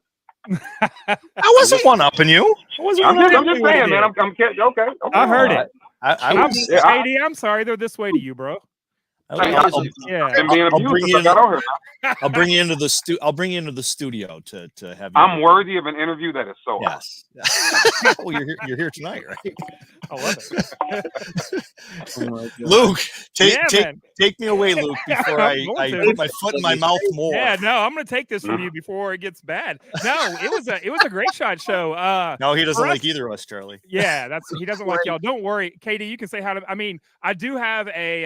I wasn't one upping you. I'm just saying, man. I'm okay. I heard it. KD, I'm sorry. They're this way to you, bro. I'll bring you into the studio to have you. I'm worthy of an interview that is so hot. Well, you're here tonight, right? I love it. Luke, take me away, Luke, before I put my foot in my mouth more. Yeah, no, I'm gonna take this from you before it gets bad. No, it was a great SHOT show. No, he doesn't like either of us, Charlie. Yeah, he doesn't like y'all. Don't worry, Katie. You can say how to. I mean, I do have a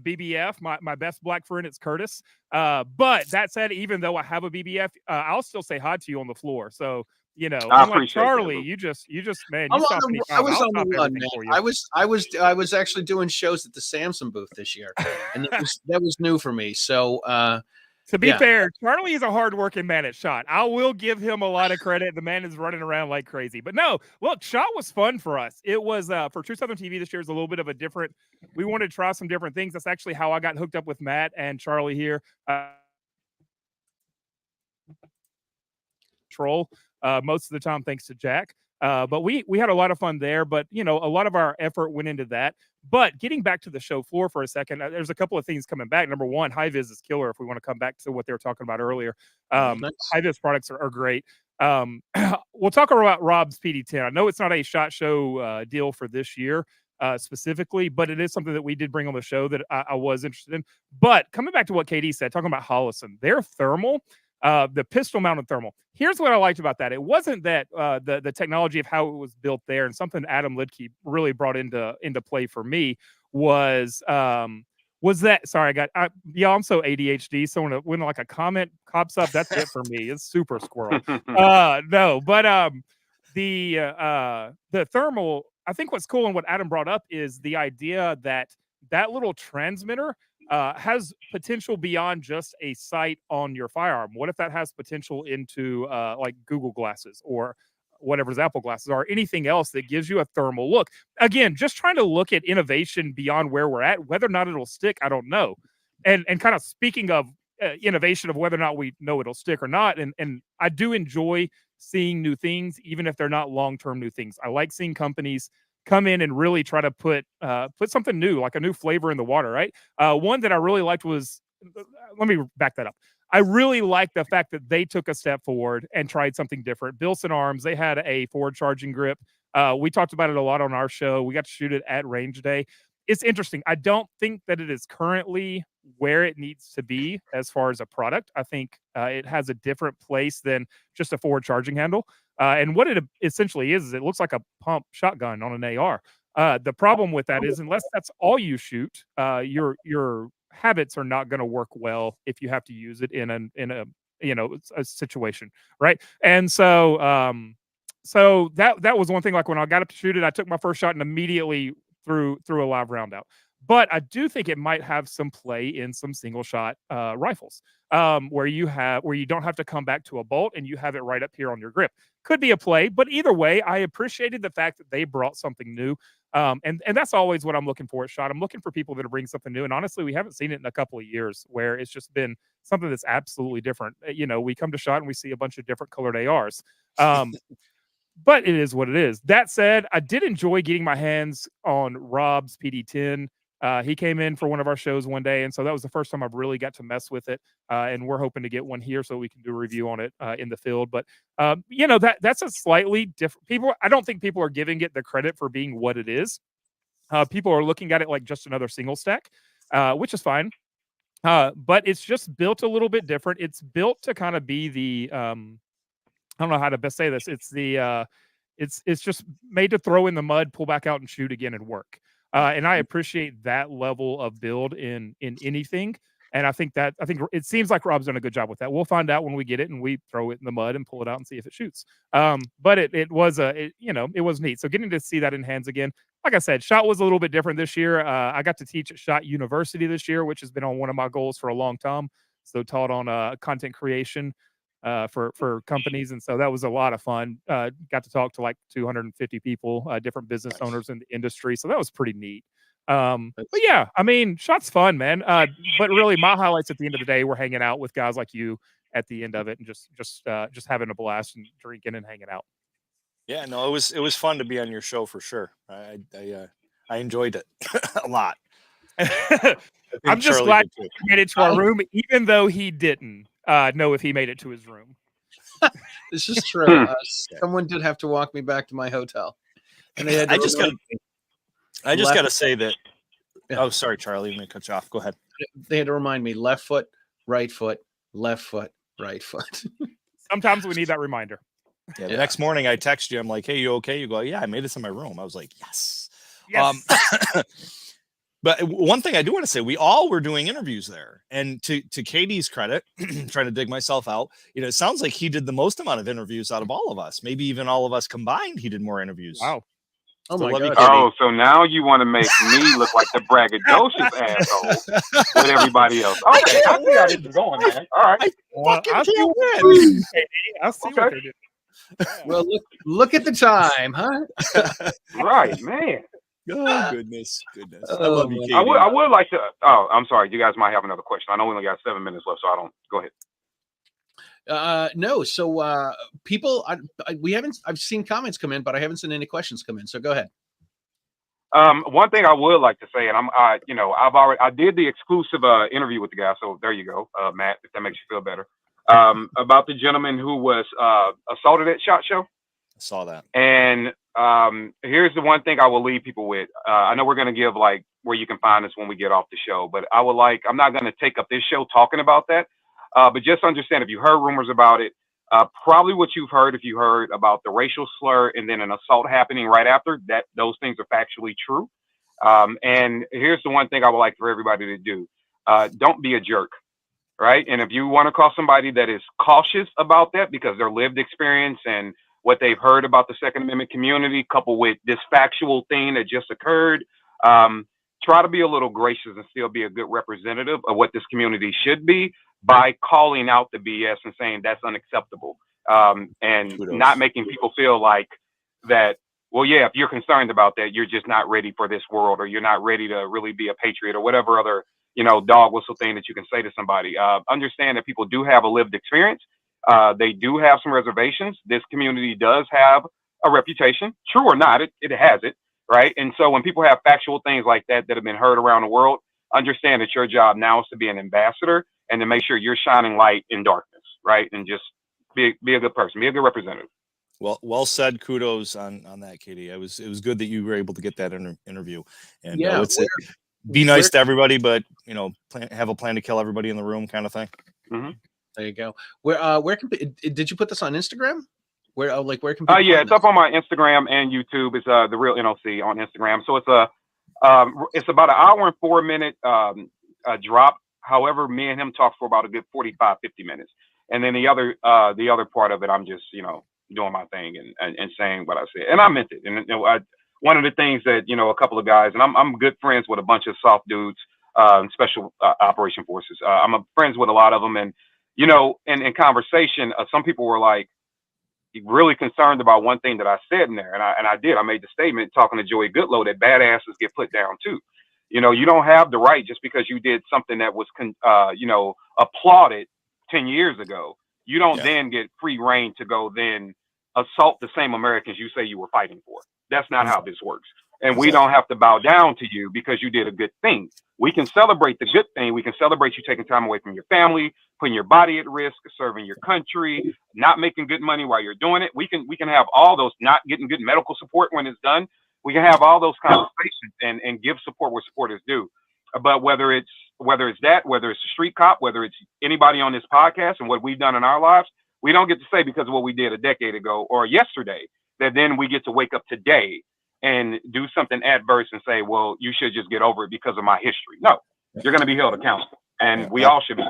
BBF. My best black friend, it's Curtis. But that said, even though I have a BBF, I'll still say hi to you on the floor. So I appreciate Charlie, you just man, you stopped me. I was on the run, man. I was actually doing shows at the Samsung booth this year, and that was new for me. So to be fair, Charlie is a hardworking man at SHOT. I will give him a lot of credit. The man is running around like crazy. But no, look, SHOT was fun for us. It was for True Southern TV this year is a little bit of a different. We wanted to try some different things. That's actually how I got hooked up with Matt and Charlie here. Most of the time, thanks to Jack. But we had a lot of fun there. But a lot of our effort went into that. But getting back to the show floor for a second, there's a couple of things coming back. Number one, high-vis is killer. If we want to come back to what they were talking about earlier, high-vis products are great. We'll talk about Rob's PD10. I know it's not a SHOT Show deal for this year specifically, but it is something that we did bring on the show that I was interested in. But coming back to what KD said, talking about Hollison, their thermal. The pistol mounted thermal. Here's what I liked about that. It wasn't that the technology of how it was built there, and something Adam Lidke really brought into play for me was that. Sorry, I'm so ADHD. So when like a comment pops up, that's it for me. It's super squirrel. No, but the thermal. I think what's cool and what Adam brought up is the idea that little transmitter has potential beyond just a sight on your firearm. What if that has potential into like Google glasses or whatever's Apple glasses are, anything else that gives you a thermal look? Again, just trying to look at innovation beyond where we're at. Whether or not it'll stick, I don't know. And kind of speaking of innovation of whether or not we know it'll stick or not, and I do enjoy seeing new things, even if they're not long-term new things. I like seeing companies come in and really try to put something new, like a new flavor in the water, right? One that I really liked was, let me back that up. I really liked the fact that they took a step forward and tried something different. Bilson Arms, they had a forward charging grip. We talked about it a lot on our show. We got to shoot it at range day. It's interesting. I don't think that it is currently where it needs to be as far as a product. I think it has a different place than just a forward charging handle. And what it essentially is it looks like a pump shotgun on an AR. The problem with that is unless that's all you shoot, your habits are not going to work well if you have to use it in a a situation, right? And so that was one thing. Like when I got up to shoot it, I took my first shot and immediately threw a live round out. But I do think it might have some play in some single shot rifles, where you don't have to come back to a bolt and you have it right up here on your grip. Could be a play, but either way, I appreciated the fact that they brought something new. And that's always what I'm looking for at SHOT. I'm looking for people that are bringing something new. And honestly, we haven't seen it in a couple of years where it's just been something that's absolutely different. We come to SHOT and we see a bunch of different colored ARs. But it is what it is. That said, I did enjoy getting my hands on Rob's PD-10. He came in for one of our shows one day, and so that was the first time I've really got to mess with it. And we're hoping to get one here so we can do a review on it in the field. But that's a slightly different. I don't think people are giving it the credit for being what it is. People are looking at it like just another single stack, which is fine. But it's just built a little bit different. It's built to kind of be the I don't know how to best say this. It's it's just made to throw in the mud, pull back out, and shoot again and work. And I appreciate that level of build in anything. And I think it seems like Rob's done a good job with that. We'll find out when we get it and we throw it in the mud and pull it out and see if it shoots. But it was neat. So getting to see that in hands again, like I said, SHOT was a little bit different this year. I got to teach at SHOT University this year, which has been on one of my goals for a long time. So taught on content creation for companies, and so that was a lot of fun. Got to talk to like 250 people, different business owners in the industry, so that was pretty neat. But yeah, I mean, SHOT's fun, man. But really, my highlights at the end of the day were hanging out with guys like you at the end of it, and just having a blast and drinking and hanging out. Yeah, no, it was fun to be on your show for sure. I enjoyed it a lot. I'm just glad he made it to our room, even though he didn't know if he made it to his room. This is true. Someone did have to walk me back to my hotel, and they had. I just got to say that. Yeah. Oh, sorry, Charlie. I'm gonna cut you off. Go ahead. They had to remind me: left foot, right foot, left foot, right foot. Sometimes we need that reminder. Yeah. The next morning, I text you. I'm like, "Hey, you okay?" You go, "Yeah, I made it to my room." I was like, "Yes." But one thing I do want to say, we all were doing interviews there, and to Katie's credit, trying to dig myself out, it sounds like he did the most amount of interviews out of all of us. Maybe even all of us combined, he did more interviews. Wow. Oh my God. Oh, so now you want to make me look like the braggadocious asshole with everybody else. Okay, I see how this is going, man. All right. I see what they're doing. Well, look at the time, huh? Right, man. Oh, goodness. I love you, Katie. I would like to. Oh, I'm sorry. You guys might have another question. I know we only got 7 minutes left, so I don't. Go ahead. No. So people, I've seen comments come in, but I haven't seen any questions come in. So go ahead. One thing I would like to say, and I did the exclusive interview with the guy. So there you go, Matt, if that makes you feel better. About the gentleman who was assaulted at SHOT Show. I saw that. And here's the one thing I will leave people with. I know we're going to give like where you can find us when we get off the show, but I'm not going to take up this show talking about that. But just understand, if you heard rumors about it, probably what you've heard, if you heard about the racial slur and then an assault happening right after that, those things are factually true. And here's the one thing I would like for everybody to do. Don't be a jerk. Right. And if you want to call somebody that is cautious about that because their lived experience and what they've heard about the Second Amendment community, coupled with this factual thing that just occurred, try to be a little gracious and still be a good representative of what this community should be by calling out the BS and saying that's unacceptable, and not making people feel like that. Well, yeah, if you're concerned about that, you're just not ready for this world, or you're not ready to really be a patriot, or whatever other dog whistle thing that you can say to somebody. Understand that people do have a lived experience. They do have some reservations. This community does have a reputation, true or not, it has it, right? And so when people have factual things like that have been heard around the world, understand that your job now is to be an ambassador and to make sure you're shining light in darkness, right? And just be a good person, be a good representative. Well said. Kudos on that, Katie. It was good that you were able to get that interview. And be nice to everybody, but have a plan to kill everybody in the room, kind of thing. Mm-hmm. There you go. Where did you put this on Instagram? Where where can people yeah, it's up on my Instagram and YouTube. It's The Real NOC on Instagram. So it's about an hour and 4 minute drop. However, me and him talk for about a good 45, 50 minutes. And then the other part of it, I'm just, doing my thing and saying what I said. And I meant it. And one of the things that, a couple of guys, and I'm good friends with a bunch of soft dudes, special operation forces. I'm friends with a lot of them. And, in conversation, some people were like, really concerned about one thing that I said in there. And I did. I made the statement talking to Joey Goodlow that badasses get put down too. You don't have the right just because you did something that was, applauded 10 years ago. You don't then get free reign to go then assault the same Americans you say you were fighting for. That's not how this works. And we don't have to bow down to you because you did a good thing. We can celebrate the good thing. We can celebrate you taking time away from your family, putting your body at risk, serving your country, not making good money while you're doing it. We can have all those, not getting good medical support when it's done. We can have all those conversations and give support where support is due. But whether it's that, whether it's a street cop, whether it's anybody on this podcast and what we've done in our lives, we don't get to say because of what we did a decade ago or yesterday that then we get to wake up today and do something adverse and say, well, you should just get over it because of my history. No, you're going to be held accountable, and we all should be.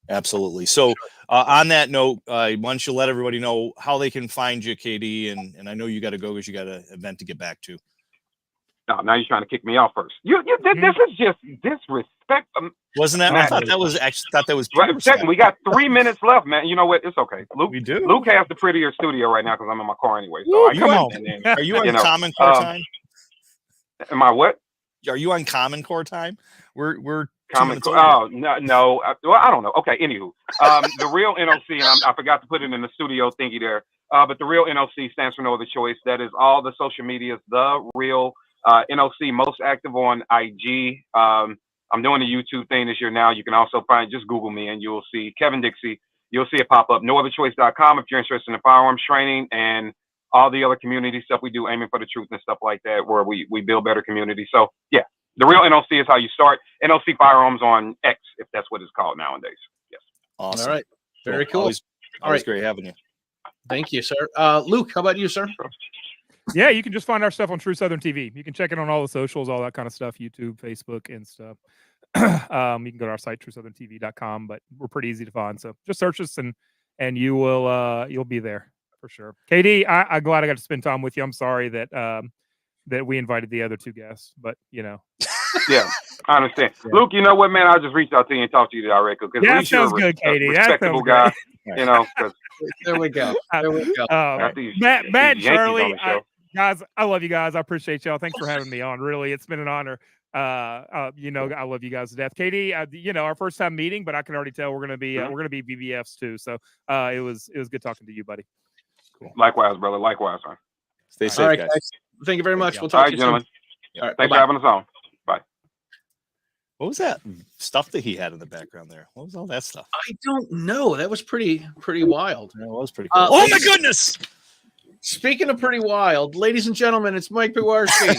Absolutely. So on that note, why don't you let everybody know how they can find you, KD? And I know you got to go because you got an event to get back to. No, now you're trying to kick me off first. This is just disrespect. Wasn't that? I thought that was right. We got 3 minutes left, man. You know what? It's okay. Luke, we do. Luke has the prettier studio right now because I'm in my car anyway. So Ooh, I come on. Are you on Common Core time? Am I what? Are you on Common Core time? We're Common Core. Oh no. Well, I don't know. Okay. Anywho, the Real NOC, and I forgot to put it in the studio thingy there. But the Real NOC stands for No Other Choice. That is all the social medias. The Real NOC, most active on IG. I'm doing the YouTube thing this year now. You can also just Google me and you'll see Kevin Dixie. You'll see it pop up. NoOtherChoice.com if you're interested in firearms training and all the other community stuff we do, aiming for the truth and stuff like that, where we build better communities. So yeah, the Real NOC is how you start. NOC Firearms on X, if that's what it's called nowadays. Yes. Awesome. All right. Very cool. Always great having you. Thank you, sir. Luke, how about you, sir? Yeah, you can just find our stuff on True Southern TV. You can check it on all the socials, all that kind of stuff, YouTube, Facebook, and stuff. You can go to our site, truesoutherntv.com, but we're pretty easy to find. So just search us and you will you'll be there for sure. KD, I'm glad I got to spend time with you. I'm sorry that that we invited the other two guests, but Yeah, I understand. Yeah. Luke, you know what, man? I'll just reach out to you and talk to you directly because that sounds good, KD. Respectable guy, There we go. There we go. Matt, Charlie, guys, I love you guys. I appreciate y'all. Thanks for having me on. Really, it's been an honor. I love you guys to death. KD, our first time meeting, but I can already tell we're gonna be BBFs too. So it was good talking to you, buddy. Cool. Likewise, brother. Likewise, man. Stay safe, all right, guys. Thank you very much. We'll talk to you gentlemen. Soon. All right, thanks for having us on. Bye. What was that stuff that he had in the background there? What was all that stuff? I don't know. That was pretty wild. Yeah, it was pretty cool. Oh my goodness! Speaking of pretty wild, ladies and gentlemen, it's Mike Piwowarski.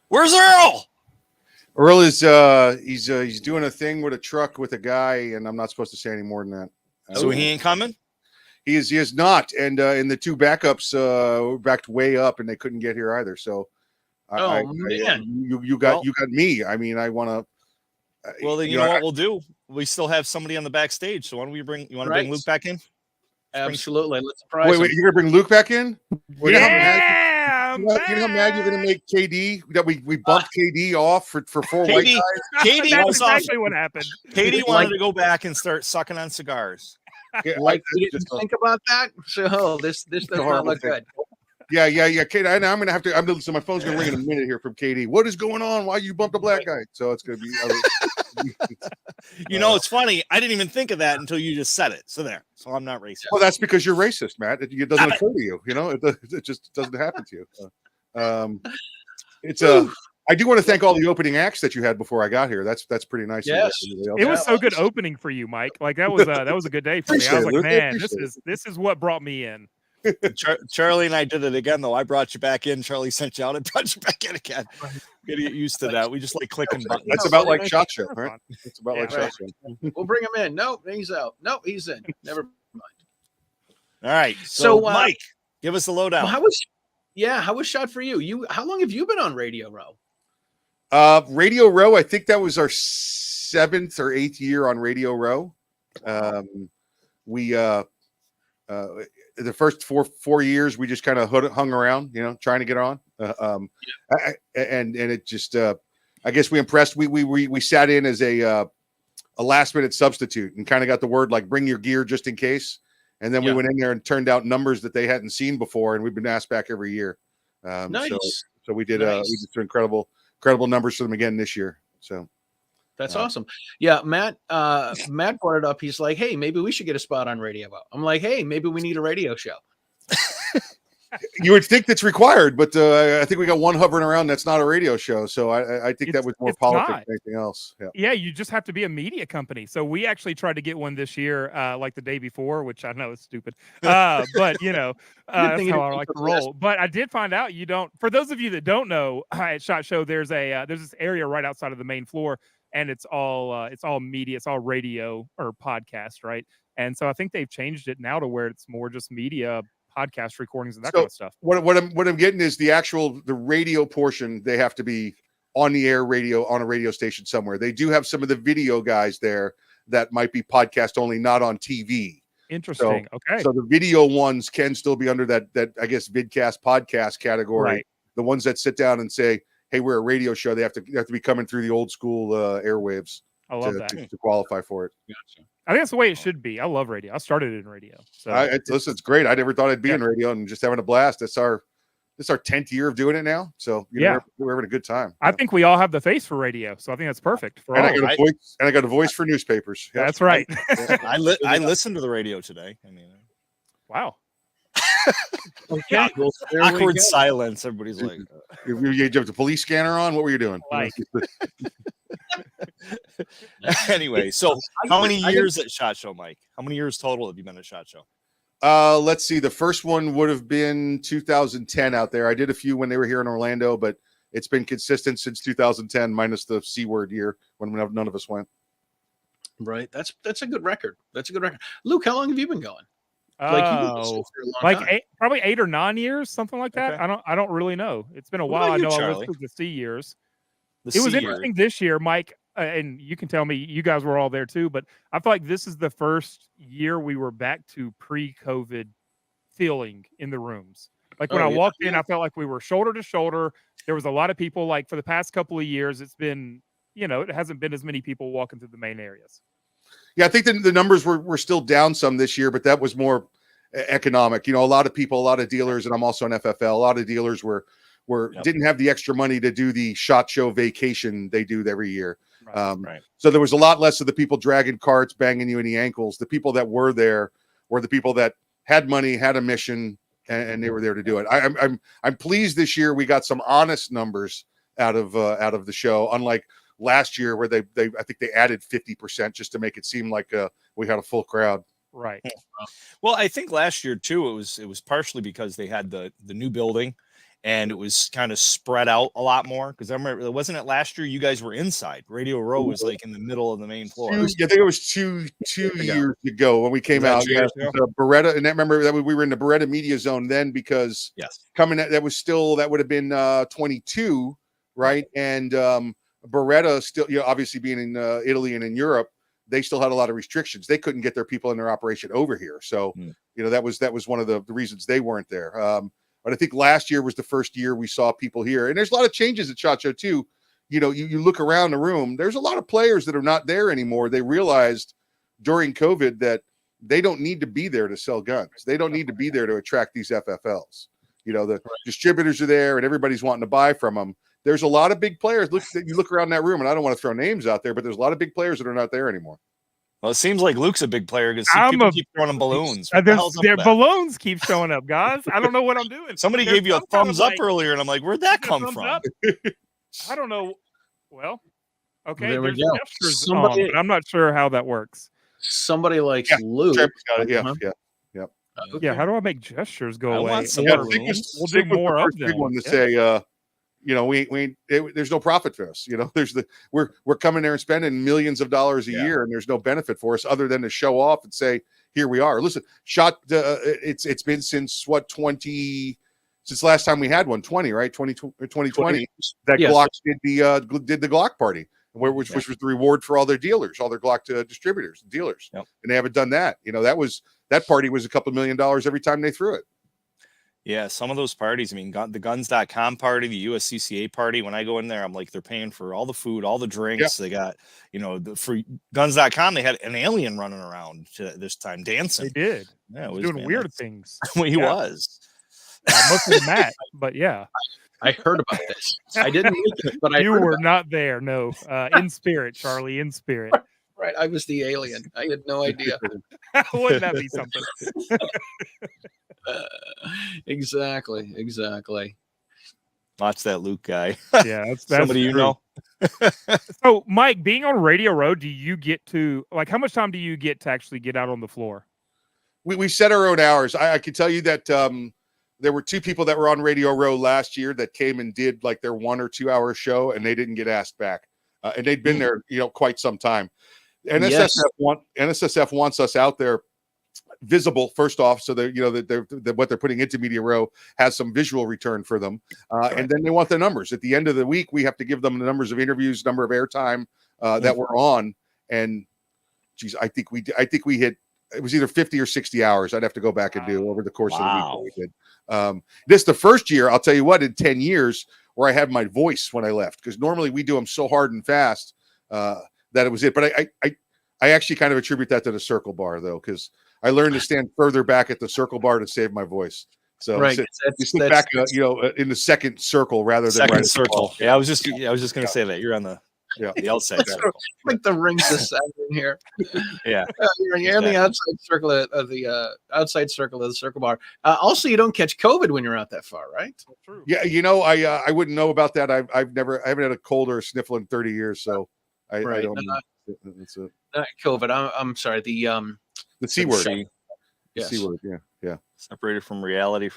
Where's Earl? Earl is he's doing a thing with a truck with a guy, and I'm not supposed to say any more than that. So he ain't coming? He is not. And the two backups backed way up, and they couldn't get here either. So you got me. I mean, I want to. Well, then you know what we'll do. We still have somebody on the backstage. So why don't we bring Luke back in? Absolutely. Let's surprise him. Wait, you're gonna bring Luke back in? Yeah. You know how mad you're gonna make KD that we bumped KD off for 4 white guys? KD was exactly what happened. KD wanted to go back and start sucking on cigars. Yeah, you didn't think about that? So this does not look good. Yeah. KD, I'm gonna have to. So my phone's gonna ring in a minute here from KD. What is going on? Why you bumped a black guy? So it's gonna be. It's funny. I didn't even think of that until you just said it. So I'm not racist. Well, that's because you're racist, Matt. It doesn't occur to you. It just doesn't happen to you. I do want to thank all the opening acts that you had before I got here. That's pretty nice. Yes. It was so good opening for you, Mike. Like that was a good day for me. I was like, man, this is what brought me in. Charlie and I did it again, though. I brought you back in. Charlie sent you out. I brought you back in again. We gotta get used to that. We just like clicking buttons. That's about like SHOT Show, right? It's about like SHOT Show. We'll bring him in. Nope, he's out. Nope, he's in. Never mind. All right. So Mike, give us a lowdown. How was Shot for you? How long have you been on Radio Row? Radio Row, I think that was our 7th or 8th year on Radio Row. We the first four years we just kind of hung around, trying to get on. And it just I guess we impressed. We sat in as a last minute substitute and kind of got the word like bring your gear just in case. And then we went in there and turned out numbers that they hadn't seen before, and we've been asked back every year. Nice. So we did we did some incredible numbers for them again this year. So that's awesome. Yeah, Matt brought it up. He's like, hey, maybe we should get a spot on Radio Row. I'm like, hey, maybe we need a radio show. You would think that's required, but I think we got one hovering around that's not a radio show. So I think that was more politics than anything else. Yeah, you just have to be a media company. So we actually tried to get one this year, like the day before, which I know is stupid. But that's how I like to roll. But I did find out you don't. For those of you that don't know, at SHOT Show, there's this area right outside of the main floor, and it's all media, it's all radio or podcast, right? And so I think they've changed it now to where it's more just media, podcast recordings and that kind of stuff. What I'm getting is the radio portion. They have to be on the air radio on a radio station somewhere. They do have some of the video guys there that might be podcast only, not on TV. Interesting. Okay. So the video ones can still be under that I guess vidcast podcast category. Right. The ones that sit down and say, hey, we're a radio show, they have to be coming through the old school airwaves. I love that to qualify for it. Gotcha. I think that's the way it should be. I love radio. I started in radio. So listen, it's great. I never thought I'd be in radio and just having a blast. This is our 10th year of doing it now. So we're having a good time. I think we all have the face for radio. So I think that's perfect for all. I got a voice for newspapers. Yeah. That's right. I listened to the radio today. I mean, wow. Okay. Well, awkward silence. Everybody's like, you have the police scanner on? What were you doing? Like. Anyway, so how many years at SHOT Show, Mike? How many years total have you been at SHOT Show? Let's see. The first one would have been 2010 out there. I did a few when they were here in Orlando, but it's been consistent since 2010, minus the C word year when none of us went. Right. That's a good record. Luke, how long have you been going? Probably 8 or 9 years, something like that. Okay. I don't really know. It's been a while. I know I was through the C years. It was interesting this year, Mike, and you can tell me, you guys were all there too, but I feel like this is the first year we were back to pre-COVID feeling in the rooms. Like when I walked in, I felt like we were shoulder to shoulder. There was a lot of people. Like for the past couple of years, it's been, it hasn't been as many people walking through the main areas. Yeah, I think the numbers were still down some this year, but that was more economic. A lot of people, a lot of dealers, and I'm also an FFL, a lot of dealers didn't have the extra money to do the SHOT Show vacation they do every year. Right. So there was a lot less of the people dragging carts, banging you in the ankles. The people that were there were the people that had money, had a mission, and they were there to do it. I'm pleased this year we got some honest numbers out of the show, unlike last year where I think they added 50% just to make it seem like we had a full crowd. Right. Well, I think last year too, it was partially because they had the new building. And it was kind of spread out a lot more because I remember, wasn't it last year you guys were inside? Radio Row was like in the middle of the main floor. I think it was two years ago when we came out. Beretta, and I remember that we were in the Beretta media zone then because that would have been 22, right? And Beretta still, obviously being in Italy and in Europe, they still had a lot of restrictions. They couldn't get their people in their operation over here. So, that was one of the reasons they weren't there. But I think last year was the first year we saw people here. And there's a lot of changes at SHOT Show too. You look around the room, there's a lot of players that are not there anymore. They realized during COVID that they don't need to be there to sell guns. They don't need to be there to attract these FFLs. The distributors are there and everybody's wanting to buy from them. There's a lot of big players. You look around that room, and I don't want to throw names out there, but there's a lot of big players that are not there anymore. Well, it seems like Luke's a big player because people keep throwing balloons. Their balloons keep showing up, guys. I don't know what I'm doing. Somebody gave you a thumbs up earlier, and I'm like, where'd that come from? I don't know. Well, okay. There we go. But I'm not sure how that works. Somebody likes Luke. Got it. Yeah. How do I make gestures go away? We'll dig more of them. Big one to say. There's no profit for us. We're coming there and spending millions of dollars a year, and there's no benefit for us other than to show off and say, here we are. Listen, it's been since since last time we had one, 20, right? 2020. That Glock did the Glock party, which was the reward for all their dealers, all their Glock distributors, dealers. Yep. And they haven't done that. That party was a couple $1 million every time they threw it. Yeah, some of those parties, I mean, the guns.com party, the USCCA party, when I go in there, I'm like, they're paying for all the food, all the drinks. They got, for guns.com, they had an alien running around this time dancing. They did. Yeah, it was doing weird things. Well, he was. Mostly Matt, but yeah. I heard about this. I didn't make it, but you were not there. No, in spirit, Charlie, in spirit. Right, I was the alien. I had no idea. Wouldn't that be something? Exactly. Watch that Luke guy. Yeah, that's somebody you know. So, Mike, being on Radio Row, do you get to how much time do you get to actually get out on the floor? We set our own hours. I can tell you that there were 2 people that were on Radio Row last year that came and did like their 1 or 2 hour show, and they didn't get asked back. And they'd been there, quite some time. NSSF wants us out there visible first off, so that what they're putting into Media Row has some visual return for them, and then they want the numbers at the end of the week. We have to give them the numbers of interviews, number of airtime that we're on, and geez, I think we hit, it was either 50 or 60 hours. I'd have to go back and do over the course of the week that we did. This the first year, I'll tell you what, in 10 years where I had my voice when I left, because normally we do them so hard and fast that it was it. But I actually kind of attribute that to the circle bar, though, because I learned to stand further back at the circle bar to save my voice. So right. you sit back, in the second circle rather than second circle. Yeah, I was just going to say that you're on the outside circle. Like the rings of seven here. Yeah, you're in the outside circle of the outside circle of the circle bar. Also, you don't catch COVID when you're out that far, right? True. Yeah, I wouldn't know about that. I haven't had a cold or a sniffle in 30 years, so I don't know. That's it. Not COVID. I'm sorry. The C word. Yes. C word. Yeah. Separated from reality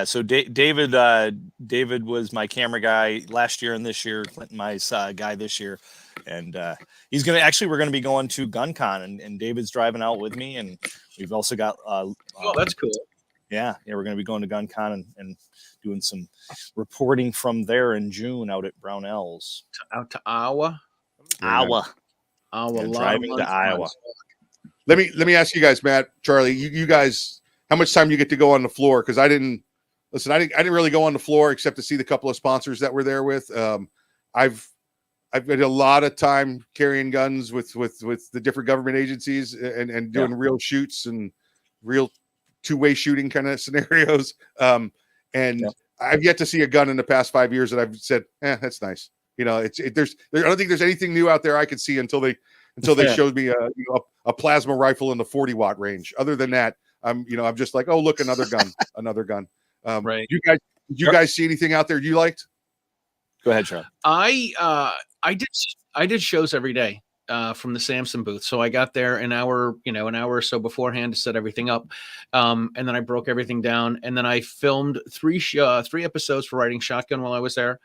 So David was my camera guy last year and this year. Klint, my guy this year, and we're gonna be going to GunCon, and David's driving out with me, and we've also got that's cool. Yeah, we're gonna be going to GunCon and doing some reporting from there in June out at Brownells. Out to Iowa. Iowa. Driving to Iowa. Let me ask you guys, Matt, Charlie, you guys, how much time you get to go on the floor? Because I didn't really go on the floor except to see the couple of sponsors that we're there with. I've had a lot of time carrying guns with the different government agencies and doing real shoots and real two-way shooting kind of scenarios. I've yet to see a gun in the past 5 years that I've said, that's nice. I don't think there's anything new out there I could see until they showed me a plasma rifle in the 40-watt range. Other than that, I'm just like, oh, look, another gun. Right. Did you guys see anything out there you liked? Go ahead, Charlie. I did shows every day from the Samson booth. So I got there an hour or so beforehand to set everything up. And then I broke everything down, and then I filmed three episodes for Riding Shotgun while I was there.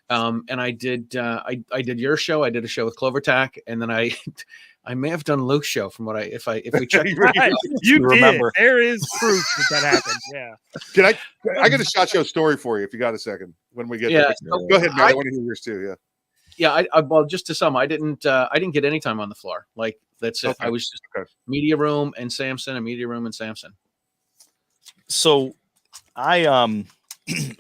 And I did your show. I did a show with Clover Tack, and then I may have done Luke's show from what if we check. You did. Remember. There is proof that happened. Yeah. I got a SHOT Show story for you if you got a second when we get there. Go ahead, Matt. I want to hear yours too. Yeah. Well, just to sum, I didn't get any time on the floor. Like that's it. Okay. I was just media room and Samson, and media room and Samson. So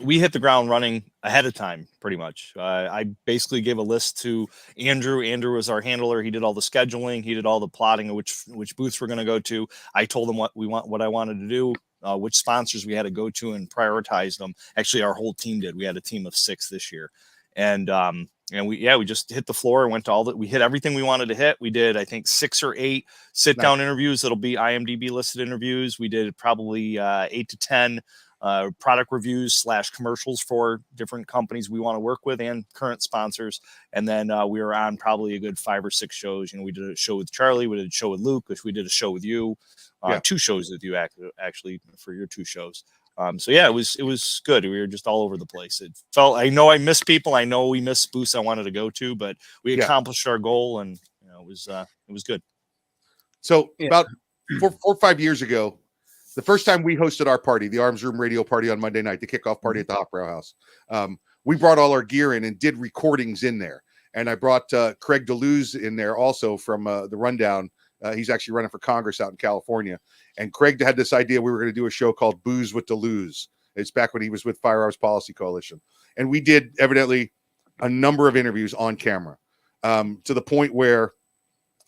we hit the ground running ahead of time, pretty much. I basically gave a list to Andrew. Andrew was our handler. He did all the scheduling. He did all the plotting of which booths we're going to go to. I told him what I wanted to do, which sponsors we had to go to, and prioritize them. Actually, our whole team did. We had a team of 6 this year, and we just hit the floor and went to we hit everything we wanted to hit. We did, I think, 6 or 8 sit-down interviews. That'll be IMDb listed interviews. We did probably 8 to 10 product reviews / commercials for different companies we want to work with and current sponsors. And then we were on probably a good 5 or 6 shows. We did a show with Charlie, we did a show with Luke, which we did a show with you, 2 shows with you actually for your 2 shows. It was good. We were just all over the place. It felt, I know I missed people. I know we missed booths I wanted to go to, but we accomplished our goal, and it was good. So about 4 or 5 years ago, the first time we hosted our party, the Arms Room Radio party on Monday night, the kickoff party at the Hop Brow House, we brought all our gear in and did recordings in there. And I brought Craig DeLuz in there also from the Rundown. He's actually running for Congress out in California. And Craig had this idea we were going to do a show called Booze with DeLuz. It's back when he was with Firearms Policy Coalition. And we did evidently a number of interviews on camera to the point where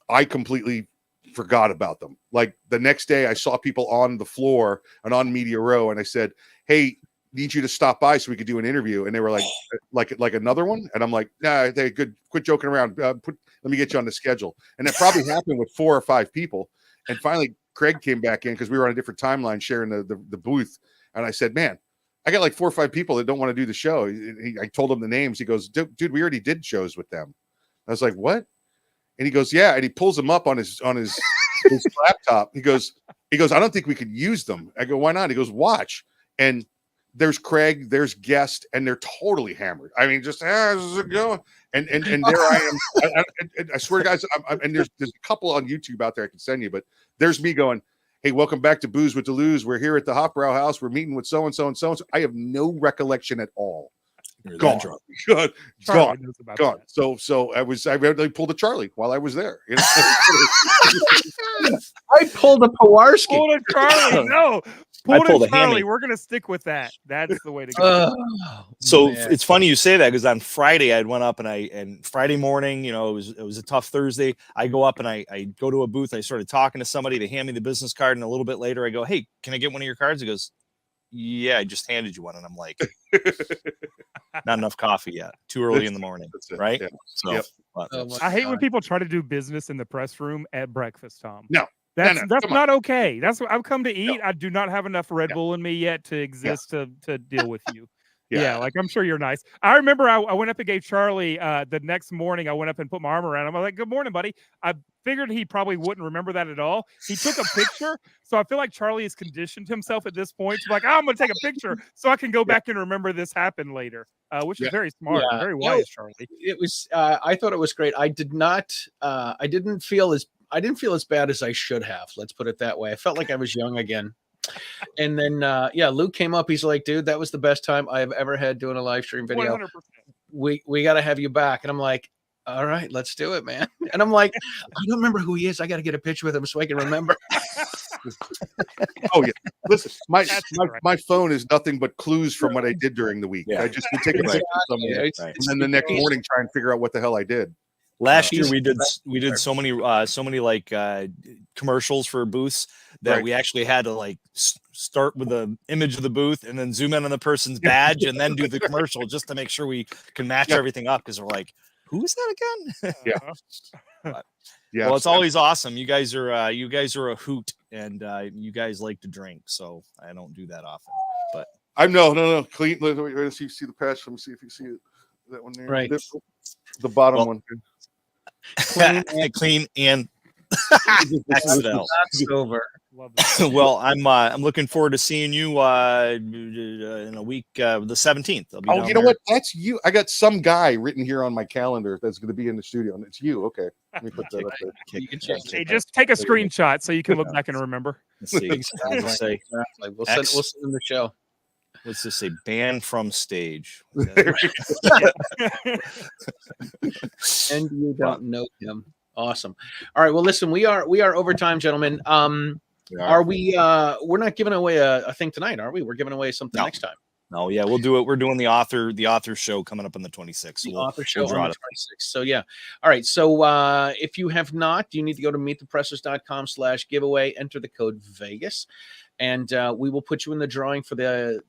I completely forgot about them. Like the next day I saw people on the floor and on Media Row, and I said, hey, need you to stop by so we could do an interview. And they were like another one. And I'm like, nah, they good. Quit joking around. Let me get you on the schedule. And that probably happened with 4 or 5 people. And finally, Craig came back in because we were on a different timeline sharing the booth. And I said, man, I got like 4 or 5 people that don't want to do the show. I told him the names. He goes, dude, we already did shows with them. I was like, what? And he goes, yeah. And he pulls them up on his laptop. He goes, I don't think we could use them. I go, why not? He goes, watch. And there's Craig, there's Guest, and they're totally hammered. I mean, just how's it going? And there I am. I swear to guys, and there's a couple on YouTube out there I can send you, but there's me going, hey, welcome back to Booze with DeLuz. We're here at the Hop Brow House. We're meeting with so and so and so and so. I have no recollection at all. Gone. Gone. So I really pulled a Charlie while I was there. You know? I pulled a Piwowarski. Pulled a Charlie. No. Pulled a Charlie. We're gonna stick with that. That's the way to go. It's funny you say that because on Friday I went up and Friday morning, it was a tough Thursday. I go up and I go to a booth. I started talking to somebody. They hand me the business card, and a little bit later I go, "Hey, can I get one of your cards?" He goes, "Yeah, I just handed you one," and I'm like, "Not enough coffee yet. Too early in the morning, right?" Yeah. So, yep. I hate when people try to do business in the press room at breakfast, Tom. No. That's not okay. That's what I've come to eat. No. I do not have enough Red Bull in me yet to exist to deal with you. Yeah, like I'm sure you're nice. I remember I went up and gave Charlie the next morning. I went up and put my arm around him. I was like, "Good morning, buddy." I figured he probably wouldn't remember that at all. He took a picture, so I feel like Charlie has conditioned himself at this point to be like, "I'm going to take a picture so I can go back and remember this happened later," which is very smart, very wise, Charlie. It was. I thought it was great. I did not. I didn't feel as bad as I should have. Let's put it that way. I felt like I was young again. And then, Luke came up. He's like, "Dude, that was the best time I've ever had doing a live stream video. 100%. We got to have you back." And I'm like, "All right, let's do it, man." And I'm like, "I don't remember who he is. I got to get a picture with him so I can remember." Oh yeah. Listen, my phone is nothing but clues from what I did during the week. I just would take a picture of something, and then the next morning try and figure out what the hell I did. Last year we did so many like commercials for booths that we actually had to like start with the image of the booth and then zoom in on the person's badge and then do the commercial just to make sure we can match everything up because we're like, who is that again? Yeah. Well, it's always awesome. You guys are a hoot, and you guys like to drink, so I don't do that often. But I'm no Klint. Let's see the patch. Let me see if you see it. That one there. Right. The bottom one. Clean and accidental. Over. Well, I'm looking forward to seeing you in a week, the 17th. Oh, you know what? That's you. I got some guy written here on my calendar that's going to be in the studio, and it's you. Okay, let me put that up there. You can hey, just take a screenshot so you can look back and remember. Let's see. We'll send them the show. What's this say? Banned from stage. And you don't know him. Awesome. All right. Well, listen, we are over time, gentlemen. Are we? We're not giving away a thing tonight, are we? We're giving away something next time. No, yeah, we'll do it. We're doing the author show coming up on the 26th. So author show on the 26th. So yeah. All right. So if you have not, you need to go to meetthepressers.com/giveaway, enter the code Vegas. And we will put you in the drawing for the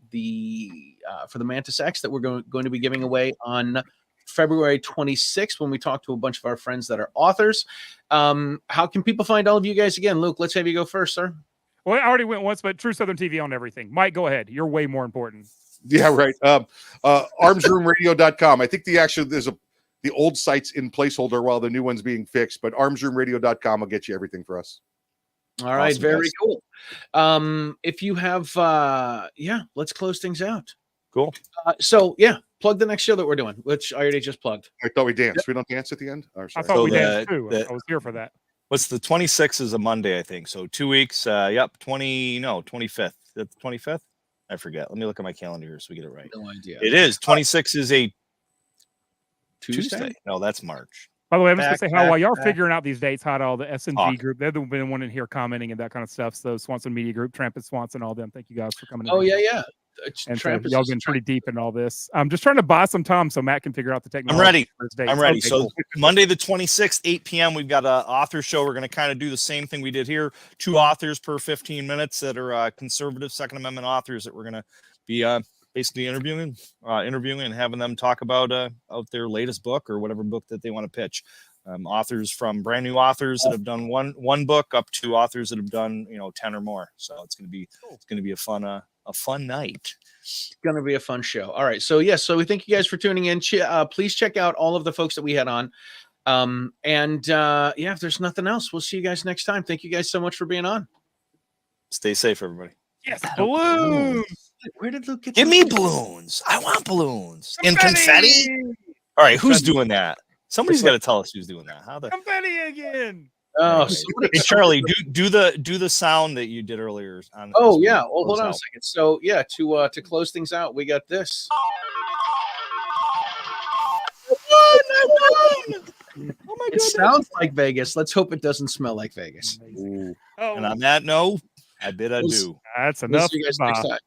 Mantis X that we're going to be giving away on February 26th when we talk to a bunch of our friends that are authors. How can people find all of you guys again? Luke, let's have you go first, sir. Well, I already went once, but True Southern TV on everything. Mike, go ahead. You're way more important. Yeah, right. Armsroomradio.com. I think the old site's in placeholder while the new one's being fixed, but armsroomradio.com will get you everything for us. All right, awesome, very cool. If you have, let's close things out. Cool. Plug the next show that we're doing, which I already just plugged. I thought we danced. We don't dance at the end. I thought we danced too. I was here for that. What's the 26th is a Monday, I think. So 2 weeks. Yep. 25th. That's 25th. I forget. Let me look at my calendar here so we get it right. No idea. It is 26 is a Tuesday. No, that's March. By the way, I'm just gonna say how while y'all back. figuring out these dates, how to all the SNG group, they've been the one in here commenting and that kind of stuff. So Swanson Media Group, Trampet Swanson, all them. Thank you guys for coming. Oh yeah. And so y'all been pretty deep in all this. I'm just trying to buy some time so Matt can figure out the technology. I'm ready. Okay, So cool. Monday the 26th, 8 p.m. We've got an author show. We're going to kind of do the same thing we did here. 2 authors per 15 minutes that are conservative Second Amendment authors that we're going to be basically interviewing and having them talk about out their latest book or whatever book that they want to pitch. Authors from brand new authors that have done one book up to authors that have done 10 or more. So it's going to be a fun night. It's going to be a fun show. All right. So so we thank you guys for tuning in. Please check out all of the folks that we had on. If there's nothing else, we'll see you guys next time. Thank you guys so much for being on. Stay safe, everybody. Yes, balloons. Where did Luke get? Give me balloons. I want balloons and confetti. All right, who's doing that? Somebody's got to tell us who's doing that. How the confetti again? Oh, hey, Charlie, do the sound that you did earlier. Well, hold on a second. So to close things out, we got this. Oh my It sounds like Vegas. Let's hope it doesn't smell like Vegas. And on that note, I bid adieu. That's enough. We'll see you guys next time.